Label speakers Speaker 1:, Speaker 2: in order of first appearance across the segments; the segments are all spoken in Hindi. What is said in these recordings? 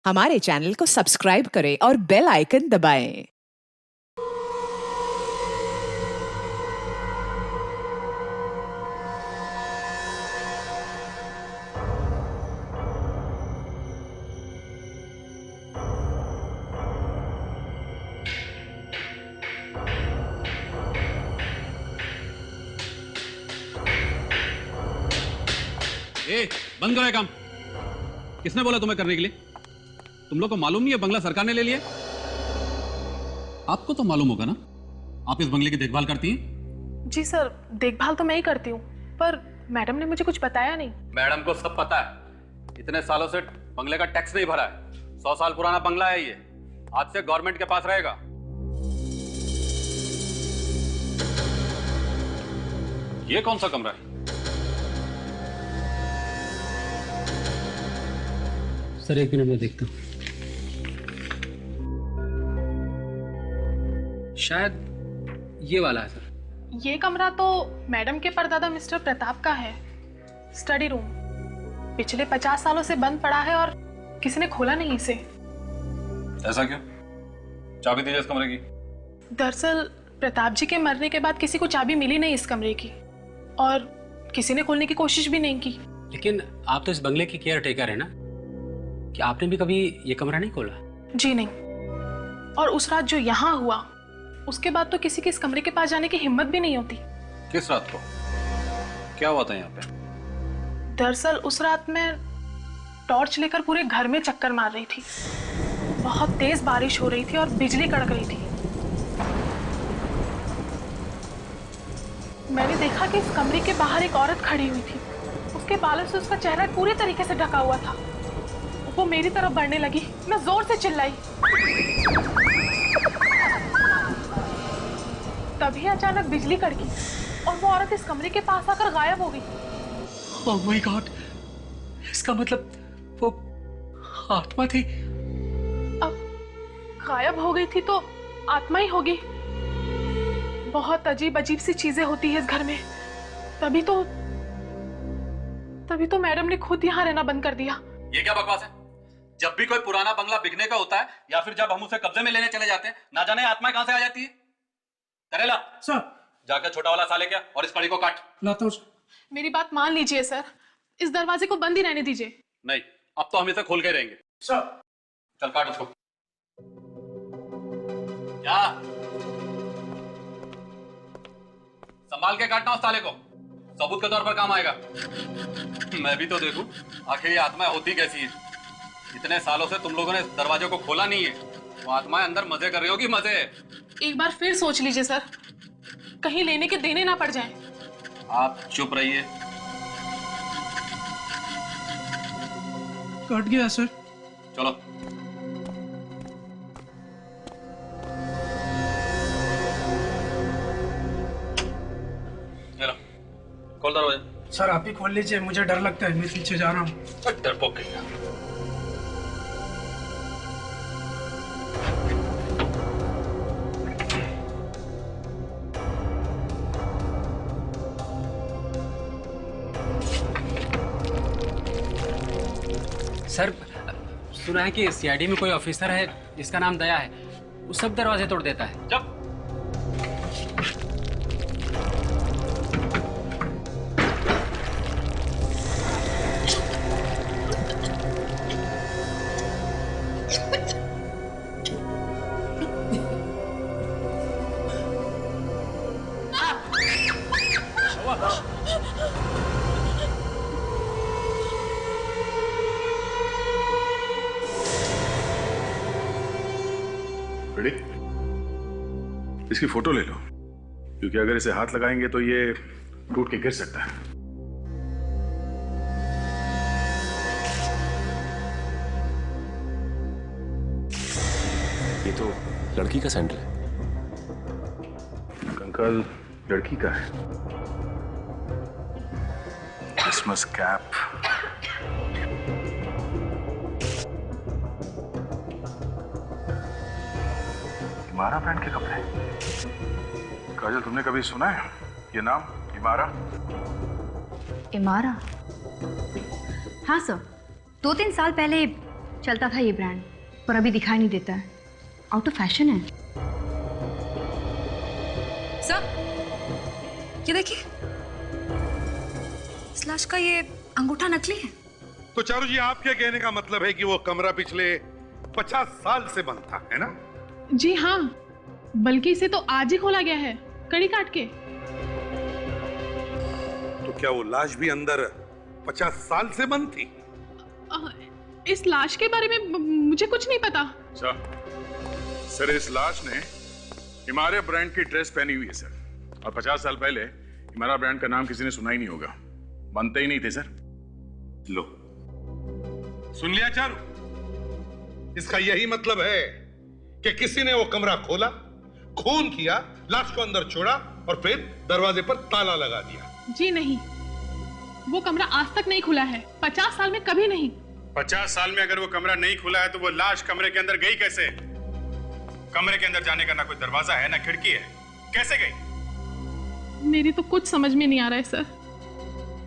Speaker 1: हमारे चैनल को सब्सक्राइब करें और बेल आइकन दबाएं।
Speaker 2: बंद करो ये काम। किसने बोला तुम्हें करने के लिए? तुम लोग को मालूम नहीं है बंगला सरकार ने ले लिया? आपको तो मालूम होगा ना, आप इस बंगले की देखभाल करती हैं।
Speaker 3: जी सर, देखभाल तो मैं ही करती हूँ, पर मैडम ने मुझे कुछ बताया नहीं।
Speaker 2: मैडम को सब पता है। इतने सालों से बंगले का टैक्स नहीं भरा है। 100 साल पुराना बंगला है ये, आज से गवर्नमेंट के पास रहेगा। ये कौन सा कमरा है?
Speaker 4: सर एक मिनट में देखता हूँ। शायद ये वाला है सर।
Speaker 3: ये कमरा तो मैडम के परदादा मिस्टर प्रताप का है, स्टडी रूम। पिछले 50 सालों से बंद पड़ा है और किसी ने खोला नहीं इसे।
Speaker 2: ऐसा क्यों? चाबी दीजिए इस कमरे की।
Speaker 3: दरअसल प्रताप जी के मरने के बाद किसी को चाबी मिली नहीं इस कमरे की, और किसी ने खोलने की कोशिश भी नहीं की।
Speaker 4: लेकिन आप तो इस बंगले की केयर टेकर है ना, कि आपने भी कभी ये कमरा नहीं खोला?
Speaker 3: जी नहीं। और उस रात जो यहाँ हुआ, उसके बाद तो किसी के इस कमरे के पास जाने की हिम्मत भी नहीं होती।
Speaker 2: किस रात को? क्या हुआ था यहाँ पे?
Speaker 3: दरअसल उस रात मैं टॉर्च लेकर पूरे घर में चक्कर मार रही थी। बहुत तेज बारिश हो रही थी और बिजली कड़क रही थी। मैंने देखा कि इस कमरे के बाहर एक औरत खड़ी हुई थी। उसके बालों से उसका चेहरा पूरी तरीके से ढका हुआ था। वो मेरी तरफ बढ़ने लगी। मैं जोर से चिल्लाई। तभी अचानक बिजली कड़की और वो औरत इस कमरे के पास आकर गायब हो गई।
Speaker 4: Oh my God! इसका मतलब वो आत्मा थी।
Speaker 3: अब गायब हो गई थी तो आत्मा ही होगी। बहुत अजीब अजीब सी चीजें होती है इस घर में। तभी तो मैडम ने खुद यहाँ रहना बंद कर दिया।
Speaker 2: ये क्या बकवास है? जब भी कोई पुराना बंगला बिकने का होता है या फिर जब हम उसे कब्जे में लेने चले जाते हैं, ना जाने आत्मा कहां से आ जाती है। करेला
Speaker 5: सर,
Speaker 2: जाकर छोटा वाला साले क्या और इस कड़ी को काट।
Speaker 5: लाता हूँ सर।
Speaker 3: मेरी बात मान लीजिए सर, इस दरवाजे को बंद ही रहने दीजिए।
Speaker 2: नहीं, अब तो हम इसे खोल के रहेंगे।
Speaker 5: सर,
Speaker 2: चल काट उसको। क्या? संभाल के काटना उस साले को, सबूत के तौर पर काम आएगा। मैं भी तो देखूं आखिर ये आत्मा होती कैसी है। इतने सालों से तुम लोगों ने इस दरवाजे को खोला नहीं है, वो आत्माएं अंदर मजे कर रही होगी। मजे।
Speaker 3: एक बार फिर सोच लीजिए सर, कहीं लेने के देने ना पड़ जाएं।
Speaker 2: आप चुप रहिए।
Speaker 5: कट गया सर।
Speaker 2: चलो। चलो खोल दरवाजा।
Speaker 5: सर आप ही खोल लीजिए, मुझे डर लगता है, मैं पीछे जा रहा हूँ।
Speaker 2: डरपोक कहीं का।
Speaker 4: सर सुना है कि सीआईडी में कोई ऑफिसर है जिसका नाम दया है, वो सब दरवाजे तोड़ देता है।
Speaker 2: जब
Speaker 6: रेडी? इसकी फोटो ले लो, क्योंकि अगर इसे हाथ लगाएंगे तो ये टूट के गिर सकता है।
Speaker 7: ये तो लड़की का सैंडल है।
Speaker 6: कंकाल लड़की का है। क्रिसमस कैप, इमारा ब्रांड के कपड़े। काजल, तुमने कभी सुना है ये नाम, इमारा?
Speaker 8: इमारा? हाँ सर, 2-3 साल पहले चलता था ये ब्रांड, पर अभी दिखाई नहीं देता है, आउट ऑफ फैशन है।
Speaker 9: सर, ये देखिए, इस लाश का ये अंगूठा नकली है।
Speaker 10: तो चारू जी, आपके कहने का मतलब है कि वो कमरा पिछले 50 साल से बंद था, है ना?
Speaker 3: जी हाँ, बल्कि इसे तो आज ही खोला गया है, कड़ी काट के।
Speaker 10: तो क्या वो लाश भी अंदर 50 साल से बंद थी?
Speaker 3: इस लाश के बारे में मुझे कुछ नहीं पता।
Speaker 6: अच्छा सर, इस लाश ने हिमालय ब्रांड की ड्रेस पहनी हुई है सर, और 50 साल पहले हिमालय ब्रांड का नाम किसी ने सुना ही नहीं होगा, बनते ही नहीं थे सर।
Speaker 10: लो, सुन लिया चारू? इसका यही मतलब है कि किसी ने वो कमरा खोला, खून किया, लाश को अंदर छोड़ा और फिर दरवाजे पर ताला लगा दिया।
Speaker 3: जी नहीं, वो कमरा आज तक नहीं खुला है, 50 साल में कभी नहीं।
Speaker 6: 50 साल में अगर वो कमरा नहीं खुला है तो वो लाश कमरे के अंदर गई कैसे? कमरे के अंदर जाने का ना कोई दरवाजा है ना खिड़की है, कैसे गई?
Speaker 3: मेरी तो कुछ समझ में नहीं आ रहा है सर।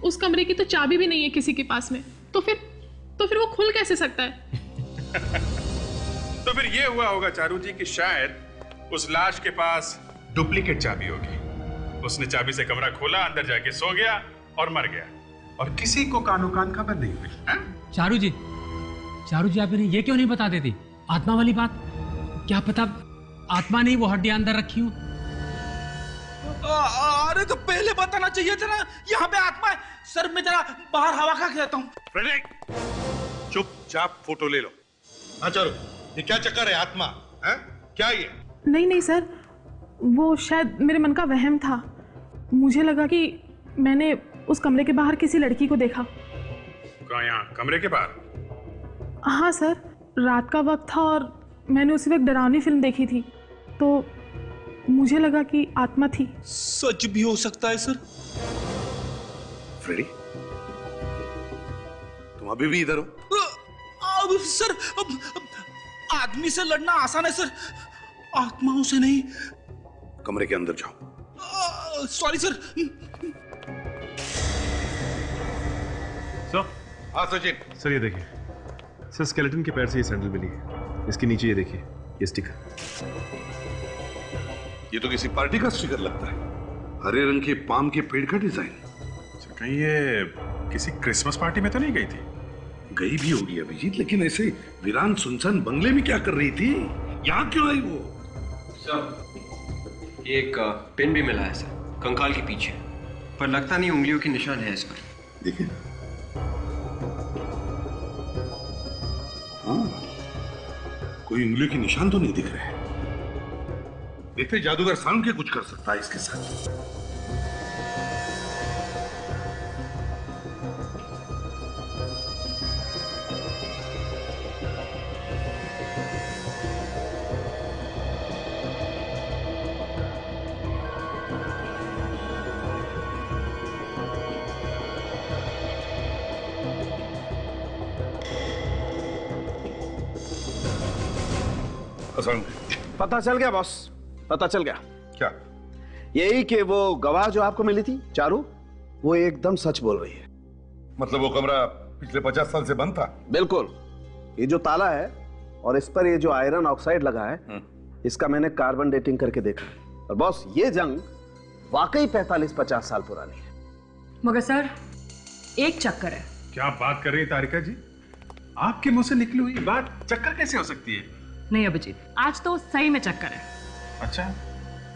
Speaker 3: उस कमरे की तो चाबी भी नहीं है किसी के पास में, तो फिर वो खुल कैसे सकता है?
Speaker 6: तो फिर ये हुआ होगा चारू जी कि शायद उस लाश के पास डुप्लीकेट चाबी होगी। उसने चाबी से कमरा खोला, अंदर जाके सो गया और मर गया, और किसी को कानो कान खबर नहीं हुई।
Speaker 4: चारू जी आप इन्हें ये क्यों नहीं बता देती आत्मा वाली बात? क्या पता आत्मा ने वो हड्डियां अंदर रखी हो।
Speaker 5: अरे तो पहले बताना चाहिए था ना, यहाँ पे आत्मा है। सर मैं जरा बाहर हवा खा के आता हूँ।
Speaker 10: फ्रेडरिक, चुपचाप फोटो ले लो। हाँ चारू, ये क्या चक्कर है? आत्मा है क्या ये?
Speaker 3: नहीं सर, वो शायद मेरे मन का वहम था। मुझे लगा कि मैंने उस कमरे के बाहर किसी लड़की को देखा।
Speaker 6: कहाँ? यहाँ कमरे के बाहर?
Speaker 3: हाँ सर, रात का वक्त था और मैंने उसी वक्त डरावनी फिल्म देखी थी, तो मुझे लगा कि आत्मा थी।
Speaker 5: सच भी हो सकता है सर।
Speaker 10: फ्रेडी, तुम अभी भी इधर हो?
Speaker 5: सर आदमी से लड़ना आसान है सर, आत्माओं से नहीं।
Speaker 10: कमरे के अंदर जाओ।
Speaker 5: Sorry sir.
Speaker 10: हाँ सचिन।
Speaker 7: सर ये देखिए, सर स्केलेटन के पैर से ये सैंडल मिली है, इसके नीचे ये देखिए, ये स्टिकर।
Speaker 10: ये तो किसी पार्टी का स्टिकर लगता है, हरे रंग के पाम के पेड़ का डिजाइन।
Speaker 6: कहीं ये किसी क्रिसमस पार्टी में तो नहीं गई थी?
Speaker 10: गई भी होगी अभिजीत, लेकिन ऐसे वीरान सुनसान बंगले में क्या कर रही थी? यहाँ क्यों आई वो?
Speaker 11: सर एक पिन भी मिला है सर, कंकाल के पीछे, पर लगता नहीं उंगलियों के निशान है इस पर।
Speaker 10: देखिए, हाँ, कोई उंगलियों के निशान तो नहीं दिख रहे। देखते जादूगर साउंड के कुछ कर सकता है इसके साथ।
Speaker 12: पता चल गया बॉस, पता चल गया।
Speaker 10: क्या?
Speaker 12: यही कि वो गवाह जो आपको मिली थी चारू, वो एकदम सच बोल रही है।
Speaker 10: मतलब वो कमरा पिछले 50 साल से बंद था?
Speaker 12: बिल्कुल। ये जो ताला है और इस पर ये जो आयरन ऑक्साइड लगा है, इसका मैंने कार्बन डेटिंग करके देखा। और बॉस, ये जंग वाकई 45-50 साल पुरानी है।
Speaker 9: मगर सर, एक चक्कर है।
Speaker 6: क्या बात कर रही है तारिका जी? आपके मुंह से निकली हुई बात चक्कर कैसे हो सकती है?
Speaker 9: नहीं अभिजीत, आज तो सही में चक्कर है।
Speaker 6: अच्छा,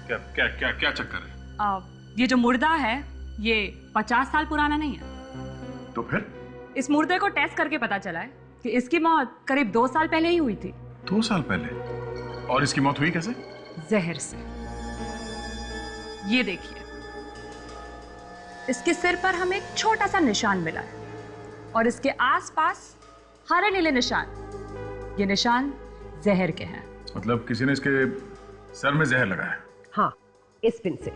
Speaker 6: क्या क्या क्या क्या चक्कर है?
Speaker 9: ये जो मुर्दा है ये 50 साल पुराना नहीं है।
Speaker 6: तो फिर?
Speaker 9: इस मुर्दे को टेस्ट करके पता चला है कि इसकी मौत करीब 2 साल पहले ही हुई थी।
Speaker 6: 2 साल पहले? और इसकी मौत हुई कैसे?
Speaker 9: जहर से। ये देखिए, इसके सिर पर हमें एक छोटा सा निशान मिला है और इसके आसपास हरे नीले निशान। ये निशान जहर के हैं।
Speaker 6: मतलब किसी ने इसके सर में जहर लगाया?
Speaker 13: हाँ, इस पिन से।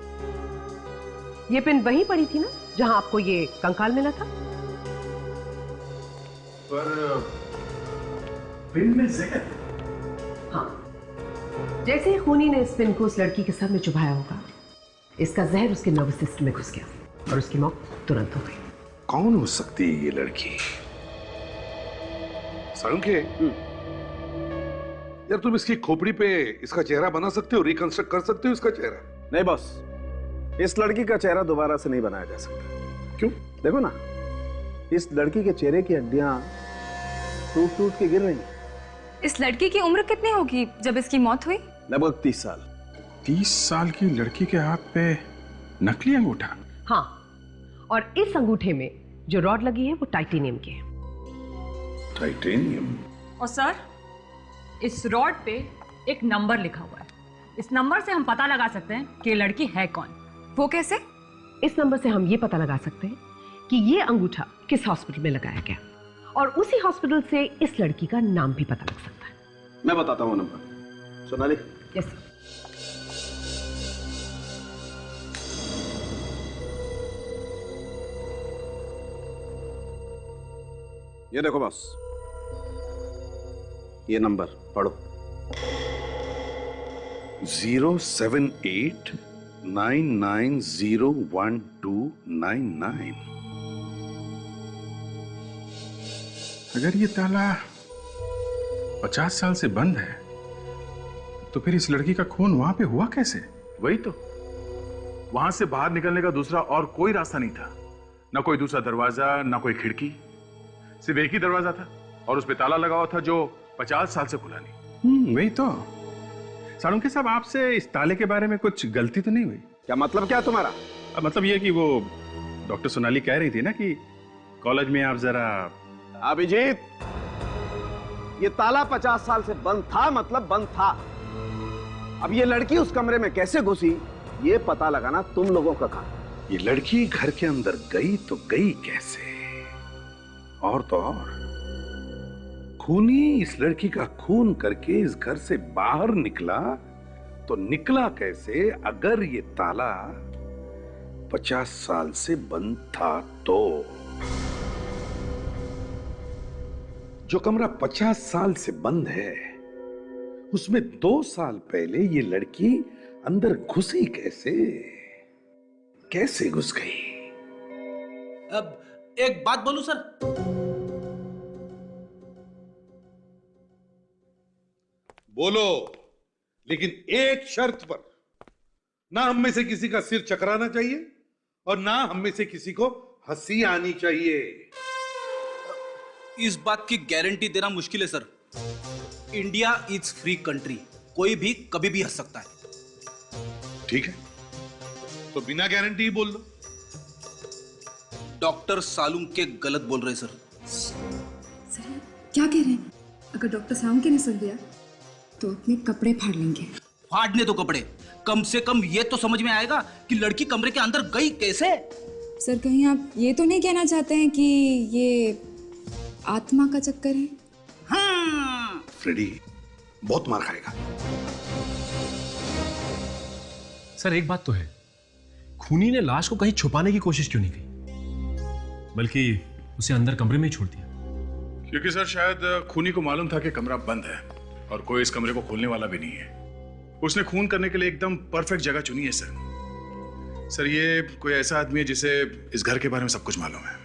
Speaker 13: ये पिन वहीं पड़ी थी ना जहां आपको ये कंकाल मिला था?
Speaker 6: पर पिन में जहर?
Speaker 13: हाँ, जैसे ही खूनी ने इस पिन को उस लड़की के सर में चुभाया होगा, इसका जहर उसके नर्वस सिस्टम में घुस गया और उसकी मौत तुरंत हो गई।
Speaker 10: कौन हो सकती है ये लड़की? सालुंखे, यार तुम इसकी खोपड़ी पे इसका चेहरा बना सकते हो, रिकंस्ट्रक्ट कर सकते हो इसका चेहरा?
Speaker 12: नहीं बॉस, इस लड़की का चेहरा दोबारा से नहीं बनाया जा सकता। क्यों? देखो ना, इस लड़की के चेहरे की हड्डियां टूट टूट के गिर रही हैं।
Speaker 8: इस लड़की की उम्र कितनी होगी जब इसकी मौत हुई?
Speaker 12: लगभग 30 साल।
Speaker 6: 30 साल की लड़की के हाथ पे नकली अंगूठा?
Speaker 13: हाँ, और इस अंगूठे में जो रॉड लगी है वो टाइटेनियम की है।
Speaker 10: टाइटेनियम?
Speaker 9: और सर, इस रॉड पे एक नंबर लिखा हुआ है। इस नंबर से हम पता लगा सकते हैं कि ये लड़की है कौन।
Speaker 8: वो कैसे?
Speaker 13: इस नंबर से हम ये पता लगा सकते हैं कि ये अंगूठा किस हॉस्पिटल में लगाया गया, और उसी हॉस्पिटल से इस लड़की का नाम भी पता लग सकता है।
Speaker 12: मैं बताता हूँ नंबर। सोनाली?
Speaker 13: यस।
Speaker 12: ये देखो बॉस, ये नंबर पढ़ो।
Speaker 10: 07899012299।
Speaker 6: अगर ये ताला 50 साल से बंद है तो फिर इस लड़की का खून वहां पे हुआ कैसे?
Speaker 7: वही तो, वहां से बाहर निकलने का दूसरा और कोई रास्ता नहीं था। ना कोई दूसरा दरवाजा, ना कोई खिड़की, सिर्फ एक ही दरवाजा था और उस पे ताला लगा हुआ था जो 50 साल से खुला नहीं।
Speaker 6: वही तो। सालुंखे साहब, आपसे इस ताले के बारे में कुछ गलती तो नहीं हुई?
Speaker 12: क्या मतलब क्या तुम्हारा?
Speaker 6: मतलब ये कि वो डॉक्टर सोनाली कह रही थी ना कि कॉलेज में आप जरा।
Speaker 12: अभिजीत, ये ताला 50 साल से बंद था, मतलब बंद था। अब ये लड़की उस कमरे में कैसे घुसी, ये पता लगाना तुम लोगों का काम।
Speaker 10: ये लड़की घर के अंदर गई तो गई कैसे? और तो और खूनी इस लड़की का खून करके इस घर से बाहर निकला तो निकला कैसे अगर ये ताला 50 साल से बंद था तो? जो कमरा 50 साल से बंद है उसमें 2 साल पहले ये लड़की अंदर घुसी कैसे? कैसे घुस गई?
Speaker 5: अब एक बात बोलूं सर?
Speaker 10: बोलो, लेकिन एक शर्त पर। ना हम में से किसी का सिर चकराना चाहिए और ना हम में से किसी को हंसी आनी चाहिए।
Speaker 5: इस बात की गारंटी देना मुश्किल है sir. India is free country, कोई भी कभी भी हंस सकता है।
Speaker 10: ठीक है, तो बिना गारंटी ही बोल लो।
Speaker 5: डॉक्टर सालुंखे गलत बोल रहे सर।
Speaker 8: सर क्या कह रहे हैं? अगर डॉक्टर सालुंखे ने सुन लिया तो अपने कपड़े फाड़ लेंगे।
Speaker 5: फाड़ने तो कपड़े, कम से कम ये तो समझ में आएगा कि लड़की कमरे के अंदर गई कैसे।
Speaker 8: सर कहीं आप ये तो नहीं कहना चाहते हैं कि ये आत्मा का चक्कर है?
Speaker 5: हाँ।
Speaker 10: फ्रेडी बहुत मार खाएगा।
Speaker 7: सर एक बात तो है, खूनी ने लाश को कहीं छुपाने की कोशिश क्यों नहीं की, बल्कि उसे अंदर कमरे में ही छोड़ दिया?
Speaker 6: क्योंकि सर शायद खूनी को मालूम था कि कमरा बंद है और कोई इस कमरे को खोलने वाला भी नहीं है। उसने खून करने के लिए एकदम परफेक्ट जगह चुनी है सर। सर ये कोई ऐसा आदमी है जिसे इस घर के बारे में सब कुछ मालूम है।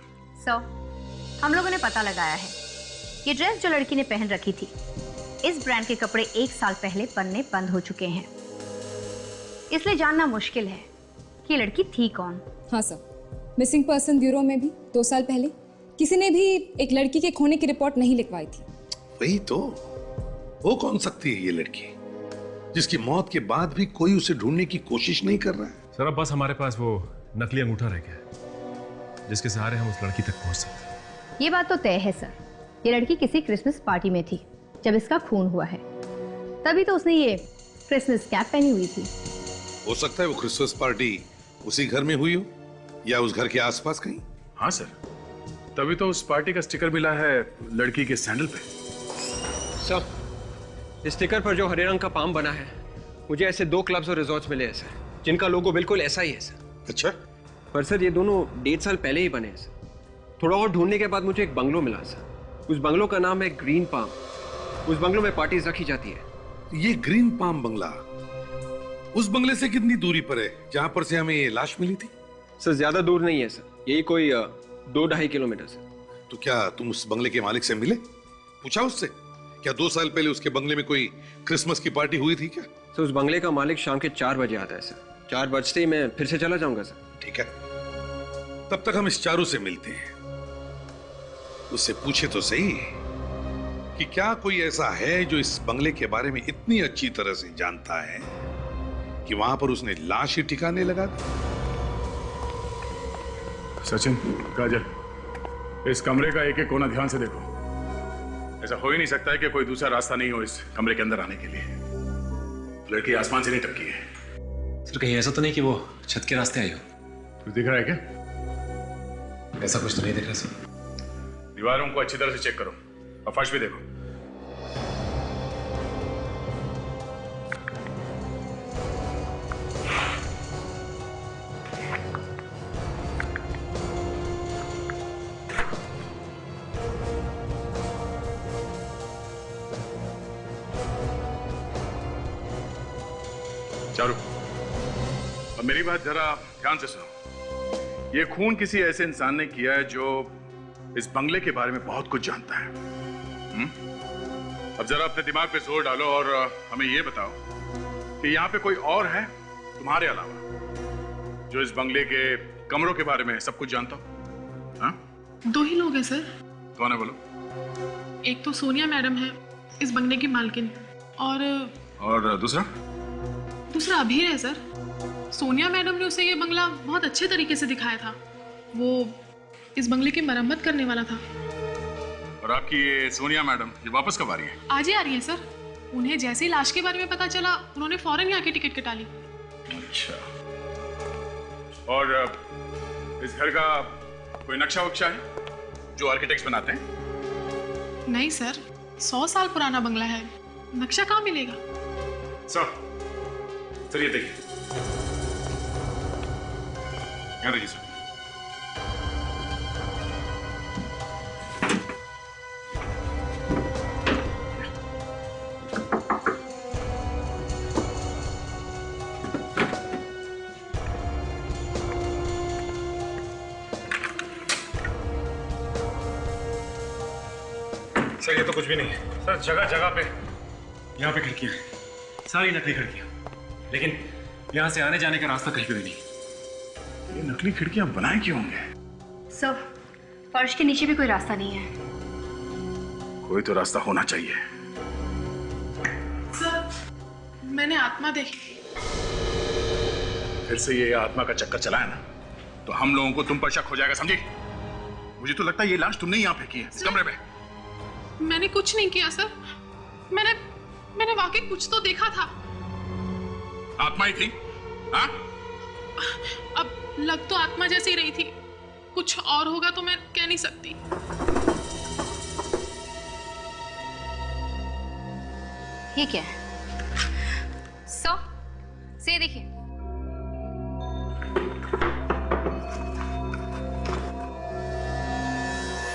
Speaker 14: हम लोगों ने पता लगाया है, ये ड्रेस जो लड़की ने पहन रखी थी, इस ब्रांड के कपड़े 1 साल पहले बनने बंद हो चुके हैं। इसलिए जानना मुश्किल है कि लड़की थी कौन।
Speaker 8: हाँ सर, मिसिंग पर्सन ब्यूरो में भी 2 साल पहले किसी ने भी एक लड़की के खोने की रिपोर्ट नहीं लिखवाई थी।
Speaker 10: वही तो, वो कौन सकती है ये लड़की जिसकी मौत के बाद भी कोई उसे ढूंढने की कोशिश नहीं कर रहा है?
Speaker 7: सर अब बस हमारे पास वो नकली अंगूठा रह गया है जिसके सहारे हम उस लड़की तक पहुंच सकते हैं।
Speaker 14: ये बात तो तय है सर, ये लड़की किसी क्रिसमस पार्टी में थी जब इसका खून हुआ है, तभी तो उसने ये क्रिसमस कैप पहनी हुई थी।
Speaker 10: हो सकता है वो क्रिसमस पार्टी उसी घर में हुई हो या उस घर के आसपास कहीं।
Speaker 6: हाँ सर, तभी तो उस पार्टी का स्टिकर मिला है लड़की के सैंडल पे।
Speaker 11: सर इस स्टिकर पर जो हरे रंग का पाम बना है, मुझे ऐसे 2 क्लब्स और रिजॉर्ट्स मिले हैं सर, जिनका लोगो बिल्कुल ऐसा ही है सर।
Speaker 10: अच्छा,
Speaker 11: पर सर ये दोनों 1.5 साल पहले ही बने हैं सर। थोड़ा और ढूंढने के बाद मुझे एक बंगलो मिला सर, उस बंगलो का नाम है ग्रीन पाम। उस बंगलो में पार्टीज रखी जाती है।
Speaker 10: ये ग्रीन पाम बंगला उस बंगले से कितनी दूरी पर है जहां पर से हमें ये लाश मिली थी?
Speaker 11: सर ज्यादा दूर नहीं है सर, यही कोई 2-2.5 किलोमीटर सर।
Speaker 10: तो क्या तुम उस बंगले के मालिक से मिले? पूछा उससे क्या 2 साल पहले उसके बंगले में कोई क्रिसमस की पार्टी हुई थी क्या?
Speaker 11: सर उस बंगले का मालिक शाम के 4 बजे आता है सर। 4 बजते ही मैं फिर से चला जाऊंगा सर।
Speaker 10: ठीक है, तब तक हम इस चारू से मिलते हैं। उससे पूछे तो सही कि क्या कोई ऐसा है जो इस बंगले के बारे में इतनी अच्छी तरह से जानता है कि वहां पर उसने लाश ही ठिकाने लगा दी।
Speaker 7: सचिन, काजल, इस कमरे का एक एक कोना ध्यान से देखो। ऐसा हो ही नहीं सकता है कि कोई दूसरा रास्ता नहीं हो इस कमरे के अंदर आने के लिए। लड़की आसमान से नहीं टपकी है।
Speaker 15: सर कहीं ऐसा तो नहीं कि वो छत के रास्ते आई हो?
Speaker 7: कुछ दिख रहा है क्या?
Speaker 15: ऐसा कुछ तो नहीं दिख रहा सर।
Speaker 7: दीवारों को अच्छी तरह से चेक करो और फर्श भी देखो। चारू, अब मेरी बात जरा ध्यान से सुनो। ये खून किसी ऐसे इंसान ने किया है जो इस बंगले के बारे में बहुत कुछ जानता है। अब जरा अपने दिमाग पे जोर डालो और हमें ये बताओ कि यहाँ पे कोई और है तुम्हारे अलावा जो इस बंगले के कमरों के बारे में सब कुछ जानता हो? हाँ?
Speaker 3: 2 ही लोग हैं सर।
Speaker 7: कौन है बोलो?
Speaker 3: एक तो सोनिया मैडम है, इस बंगले की मालकिन,
Speaker 7: और दूसरा
Speaker 3: अभीर है सर। सोनिया मैडम ने उसे ये बंगला बहुत अच्छे तरीके से दिखाया था। वो इस बंगले की मरम्मत करने वाला था।
Speaker 7: और आपकी ये सोनिया मैडम ये वापस कब आ रही है?
Speaker 3: आज ही आ रही है सर। उन्हें जैसे ही लाश के बारे में पता चला उन्होंने फौरन यहाँ की टिकट कटा ली।
Speaker 7: अच्छा, और इस घर का कोई नक्शा वक्शा है जो आर्किटेक्ट्स बनाते हैं?
Speaker 3: नहीं सर, 100 साल पुराना बंगला है, नक्शा कहाँ मिलेगा?
Speaker 7: सर ये देखिए, यहाँ देखिए सर।
Speaker 6: सर ये तो कुछ भी नहीं है सर। जगह जगह पे यहाँ पे खिड़कियां हैं, सारी नकली खिड़कियां, लेकिन यहाँ से आने जाने का रास्ता कहीं पे भी नहीं।
Speaker 7: ये नकली खिड़कियां बनाए क्यों होंगे?
Speaker 14: सर फर्श के नीचे भी कोई रास्ता नहीं है।
Speaker 7: कोई तो रास्ता होना चाहिए।
Speaker 3: सर मैंने आत्मा देखी।
Speaker 7: फिर से ये आत्मा का चक्कर चलाया ना तो हम लोगों को तुम पर शक हो जाएगा, समझी? मुझे तो लगता है ये लाश तुमने यहाँ फेंकी है इस कमरे में।
Speaker 3: मैंने कुछ नहीं किया सर। मैंने वाकई कुछ तो देखा था।
Speaker 7: आत्मा ही थी? हाँ?
Speaker 3: अब लग तो आत्मा जैसी रही थी, कुछ और होगा तो मैं कह नहीं सकती।
Speaker 14: ये क्या है? से देखिए।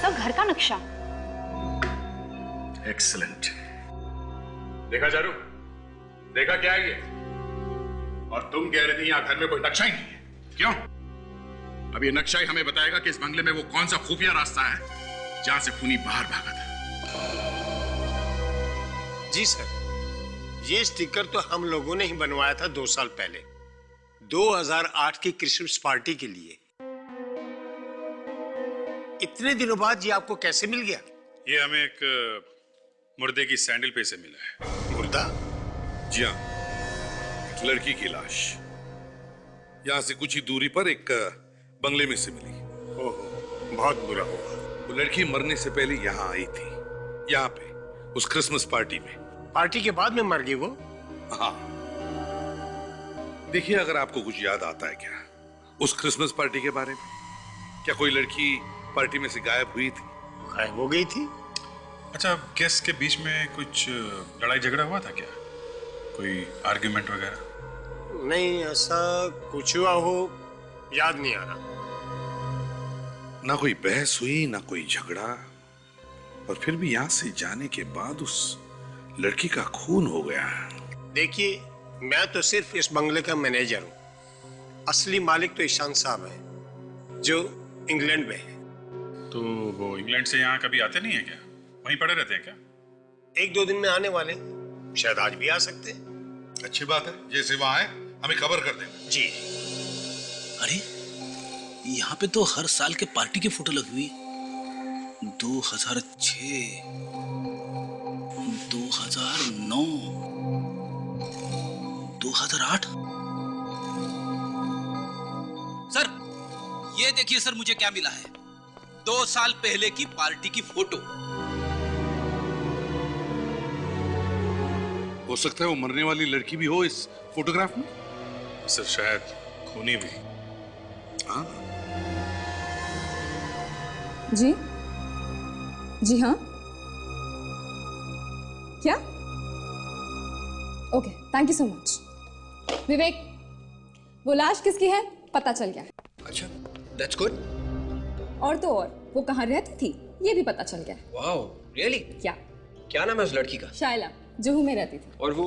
Speaker 14: तो घर का नक्शा।
Speaker 7: एक्सीलेंट। देखा चारू? देखा क्या है ये? और तुम कह रही थी यहाँ घर में कोई नक्शा ही नहीं है, क्यों? अब ये नक्शा ही हमें बताएगा कि इस बंगले में वो कौन सा खुफिया रास्ता है जहां से खूनी बाहर भागा था।
Speaker 16: जी सर, ये स्टिकर तो हम लोगों ने ही बनवाया था 2 साल पहले, 2008 की क्रिसमस पार्टी के लिए। इतने दिनों बाद ये आपको कैसे मिल गया?
Speaker 6: ये हमें एक मुर्दे की सैंडल पे से मिला है।
Speaker 16: मुर्दा?
Speaker 10: जी हाँ, एक लड़की की लाश यहाँ से कुछ ही दूरी पर एक बंगले में से मिली।
Speaker 16: ओहो, बहुत बुरा हुआ।
Speaker 10: वो लड़की मरने से पहले यहाँ आई थी, यहाँ पे उस क्रिसमस पार्टी में।
Speaker 16: पार्टी के बाद में मर गई वो?
Speaker 10: हाँ। देखिए, अगर आपको कुछ याद आता है क्या उस क्रिसमस पार्टी के बारे में? क्या कोई लड़की पार्टी में से गायब हुई थी?
Speaker 16: गायब हो गई थी?
Speaker 6: अच्छा, गेस्ट के बीच में कुछ लड़ाई झगड़ा हुआ था क्या? कोई आर्ग्यूमेंट वगैरह?
Speaker 16: नहीं, ऐसा कुछ हुआ हो याद नहीं आ रहा।
Speaker 10: ना कोई बहस हुई, ना कोई झगड़ा, और फिर भी यहां से जाने के बाद उस लड़की का खून हो गया।
Speaker 16: देखिए, मैं तो सिर्फ इस बंगले का मैनेजर हूँ। असली मालिक तो ईशान साहब है जो इंग्लैंड में है।
Speaker 6: तो वो इंग्लैंड से यहाँ कभी आते नहीं है क्या? वहीं पड़े रहते हैं क्या?
Speaker 16: 1-2 दिन में आने वाले हैं। शायद आज भी आ सकते हैं।
Speaker 10: अच्छी बात है, जैसे वहां आए हमें खबर कर देना।
Speaker 16: जी।
Speaker 5: अरे यहाँ पे तो हर साल के पार्टी की फोटो लगी हुई। 2006, 2009, 2008। सर ये देखिए सर, मुझे क्या मिला है। 2 साल पहले की पार्टी की फोटो।
Speaker 10: हो सकता है वो मरने वाली लड़की भी हो इस फोटोग्राफ में।
Speaker 6: सर शायद खूनी भी।
Speaker 10: हाँ।
Speaker 8: जी जी हाँ, क्या? Okay, thank you so much. Vivek, वो लाश किसकी है पता चल गया।
Speaker 11: अच्छा, दैट्स गुड।
Speaker 8: और तो और वो कहाँ रहती थी ये भी पता चल गया।
Speaker 11: Wow, really? क्या नाम है उस लड़की का?
Speaker 8: शायला, जुहू में रहती थी।
Speaker 11: और वो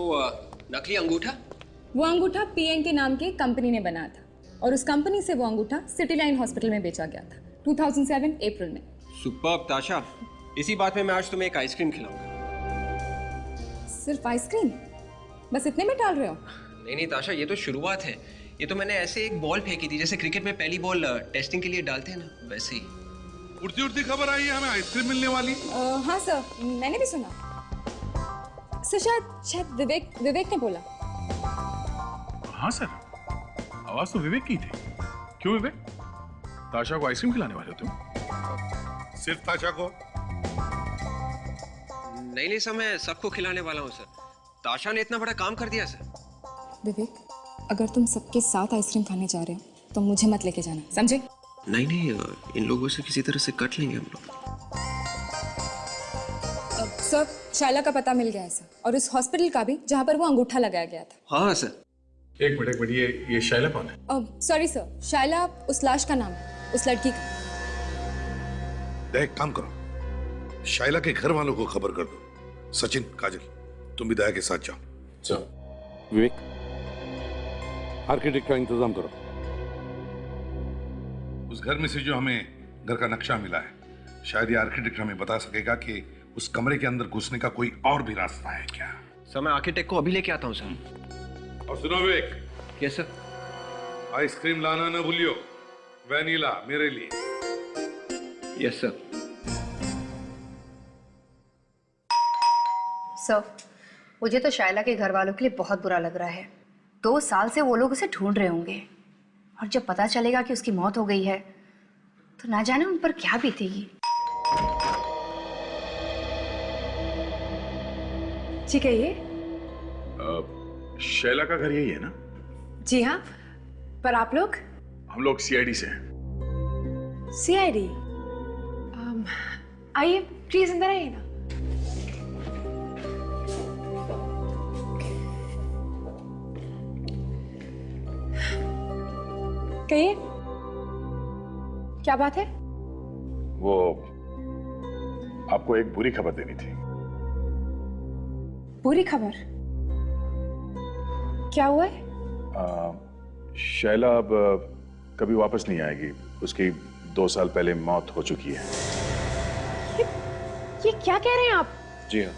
Speaker 11: नकली अंगूठा?
Speaker 8: वो अंगूठा पीएन के नाम के कंपनी ने बनाया था और उस कंपनी से वो अंगूठा सिटी लाइन हॉस्पिटल में बेचा गया था 2007 अप्रैल में।
Speaker 11: सुपर्ब ताशा, इसी बात में मैं आज तुम्हें एक आइसक्रीम खिलाऊंगा।
Speaker 8: सिर्फ आइसक्रीम? बस इतने में टाल रहे हो?
Speaker 11: नहीं ताशा, ये तो शुरुआत है। ये तो मैंने ऐसे एक बॉल फेंकी थी जैसे क्रिकेट में पहली बॉल टेस्टिंग के लिए डालते हैं ना, वैसे ही।
Speaker 10: उड़ती उड़ती खबर आई है हमें आइसक्रीम मिलने वाली।
Speaker 8: हाँ सर, मैंने भी सुना। सर शायद विवेक ने बोला।
Speaker 7: हाँ सर, आवाज तो विवेक की थी। क्यों विवेक, ताशा को आइसक्रीम खिलाने वाले हो तुम?
Speaker 10: सिर्फ ताशा को?
Speaker 11: नहीं सर, मैं सबको खिलाने वाला हूँ सर। ताशा ने इतना बड़ा काम कर दिया सर।
Speaker 8: विवेक, अगर तुम सबके साथ आइसक्रीम खाने जा रहे हो तो मुझे मत लेके जाना, समझे?
Speaker 11: नहीं, इन लोगों से किसी तरह से कट लेंगे हम लोग।
Speaker 8: सर, शायला का पता मिल गया है सर, और उस हॉस्पिटल का भी जहाँ पर वो अंगूठा लगाया गया था।
Speaker 11: हाँ सर।
Speaker 6: एक मिनट, ये शायला कौन है?
Speaker 8: सॉरी सर, शायला उस लाश का नाम है, उस लड़की का।
Speaker 10: देख, काम करो, शायला के घर वालों को खबर कर दो। सचिन, काजल, तुम भी दया के साथ जाओ।
Speaker 6: चलो।
Speaker 10: विवेक, आर्किटेक्ट का इंतजाम करो। उस घर में से जो हमें घर का नक्शा मिला है, शायद ये आर्किटेक्ट हमें बता सकेगा कि उस कमरे के अंदर घुसने का कोई और भी रास्ता है क्या।
Speaker 11: सर, मैं आर्किटेक्ट को अभी लेके आता हूँ सर।
Speaker 10: और सुनो विवेक।
Speaker 11: Yes sir.
Speaker 10: आइसक्रीम लाना ना भूलियो, वैनिला मेरे लिए।
Speaker 11: Yes sir.
Speaker 14: सर, मुझे तो शायला के घर वालों के लिए बहुत बुरा लग रहा है। 2 साल से वो लोग उसे ढूंढ रहे होंगे और जब पता चलेगा कि उसकी मौत हो गई है तो ना जाने उन पर क्या बीतेगी।
Speaker 3: जी कहिए।
Speaker 7: शैला का घर यही है ना?
Speaker 3: जी हाँ, पर आप लोग?
Speaker 7: हम लोग सीआईडी से हैं।
Speaker 3: सीआईडी? आइए प्लीज, अंदर आइए ना। कहिए, क्या बात है?
Speaker 7: वो आपको एक बुरी खबर देनी थी।
Speaker 3: बुरी खबर? क्या हुआ है?
Speaker 7: शैला अब कभी वापस नहीं आएगी। उसकी 2 साल पहले मौत हो चुकी है।
Speaker 3: ये क्या कह रहे हैं आप?
Speaker 15: जी हाँ,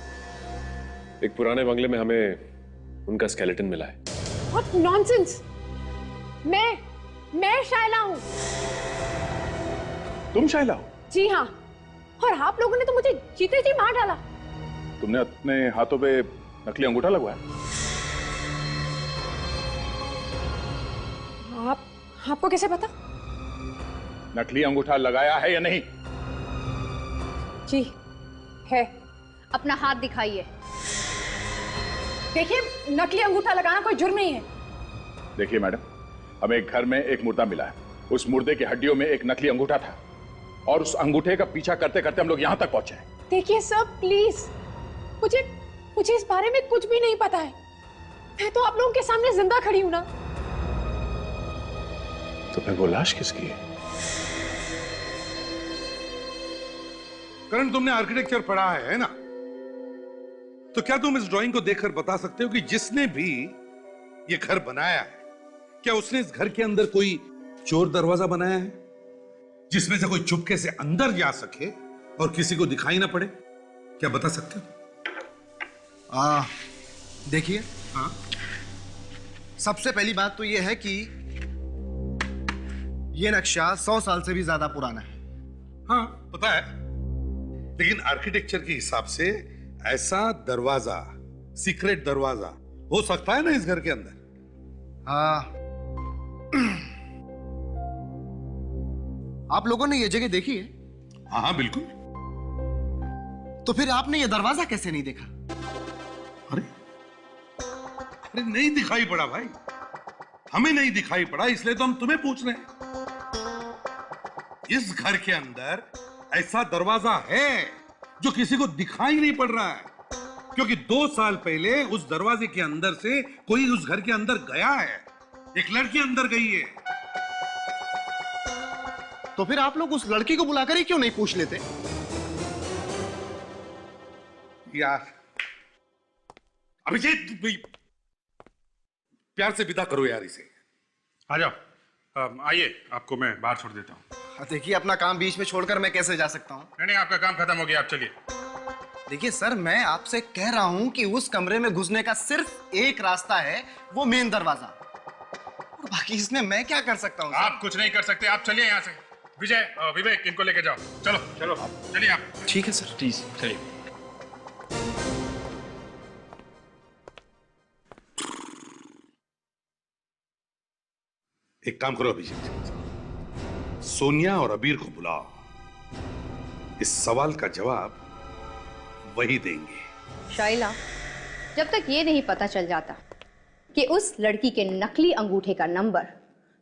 Speaker 15: एक पुराने बंगले में हमें उनका स्केलेटन मिला है।
Speaker 3: What nonsense! मैं शायला हूँ।
Speaker 7: तुम शायला हो?
Speaker 3: जी हाँ, और आप लोगों ने तो मुझे जीते जी मार डाला।
Speaker 7: तुमने अपने हाथों पे नकली अंगूठा लगवाया?
Speaker 3: आपको कैसे पता?
Speaker 7: नकली अंगूठा लगाया है या नहीं?
Speaker 3: जी है।
Speaker 14: अपना हाथ दिखाइए।
Speaker 3: देखिए, नकली अंगूठा लगाना कोई जुर्म नहीं है।
Speaker 7: देखिए मैडम, हमें एक घर में एक मुर्दा मिला है। उस मुर्दे की हड्डियों में एक नकली अंगूठा था और उस अंगूठे का पीछा करते करते हम लोग यहाँ तक पहुंचे।
Speaker 3: देखिए सर, प्लीज, मुझे इस बारे में कुछ भी नहीं पता है। मैं तो आप लोगों के सामने जिंदा खड़ी हूं ना।
Speaker 7: तो फिर वो लाश किसकी है?
Speaker 10: करण, तुमने आर्किटेक्चर पढ़ा है ना? तो क्या तुम इस ड्राइंग को देखकर बता सकते हो कि जिसने भी ये घर बनाया है, क्या उसने इस घर के अंदर कोई चोर दरवाजा बनाया है जिसमें से कोई चुपके से अंदर जा सके और किसी को दिखाई ना पड़े? क्या बता सकते हो?
Speaker 17: देखिए, हाँ, सबसे पहली बात तो यह है कि यह नक्शा 100 साल से भी ज्यादा पुराना है।
Speaker 10: हाँ पता है, लेकिन आर्किटेक्चर के हिसाब से ऐसा दरवाजा, सीक्रेट दरवाजा हो सकता है ना इस घर के अंदर?
Speaker 17: हाँ, आप लोगों ने यह जगह देखी है?
Speaker 10: हाँ हाँ बिल्कुल।
Speaker 17: तो फिर आपने यह दरवाजा कैसे नहीं देखा?
Speaker 10: अरे नहीं दिखाई पड़ा भाई, हमें नहीं दिखाई पड़ा, इसलिए तो हम तुम्हें पूछ रहे हैं। इस घर के अंदर ऐसा दरवाजा है जो किसी को दिखाई नहीं पड़ रहा है, क्योंकि 2 साल पहले उस दरवाजे के अंदर से कोई उस घर के अंदर गया है, एक लड़की अंदर गई है।
Speaker 17: तो फिर आप लोग उस लड़की को बुलाकर ही क्यों नहीं पूछ लेते?
Speaker 10: यार अभिजीत, प्यार से विदा करो यार इसे।
Speaker 6: आ जाओ, आइए, आपको मैं बाहर छोड़ देता हूँ।
Speaker 17: देखिए, अपना काम बीच में छोड़कर मैं कैसे जा सकता हूँ?
Speaker 6: नहीं, आपका काम खत्म हो गया, आप चलिए।
Speaker 17: देखिए सर, मैं आपसे कह रहा हूँ कि उस कमरे में घुसने का सिर्फ एक रास्ता है, वो मेन दरवाजा, और बाकी इसमें मैं क्या कर सकता हूँ?
Speaker 6: आप कुछ नहीं कर सकते, आप चलिए यहाँ से। विजय, विवेक, इनको लेके जाओ। चलो चलो, चलिए आप।
Speaker 17: ठीक है सर।
Speaker 15: प्लीज चलिए।
Speaker 10: एक काम करो अभिजीत, सोनिया और अबीर को बुलाओ, इस सवाल का जवाब वही देंगे।
Speaker 14: शाइला, जब तक ये नहीं पता चल जाता कि उस लड़की के नकली अंगूठे का नंबर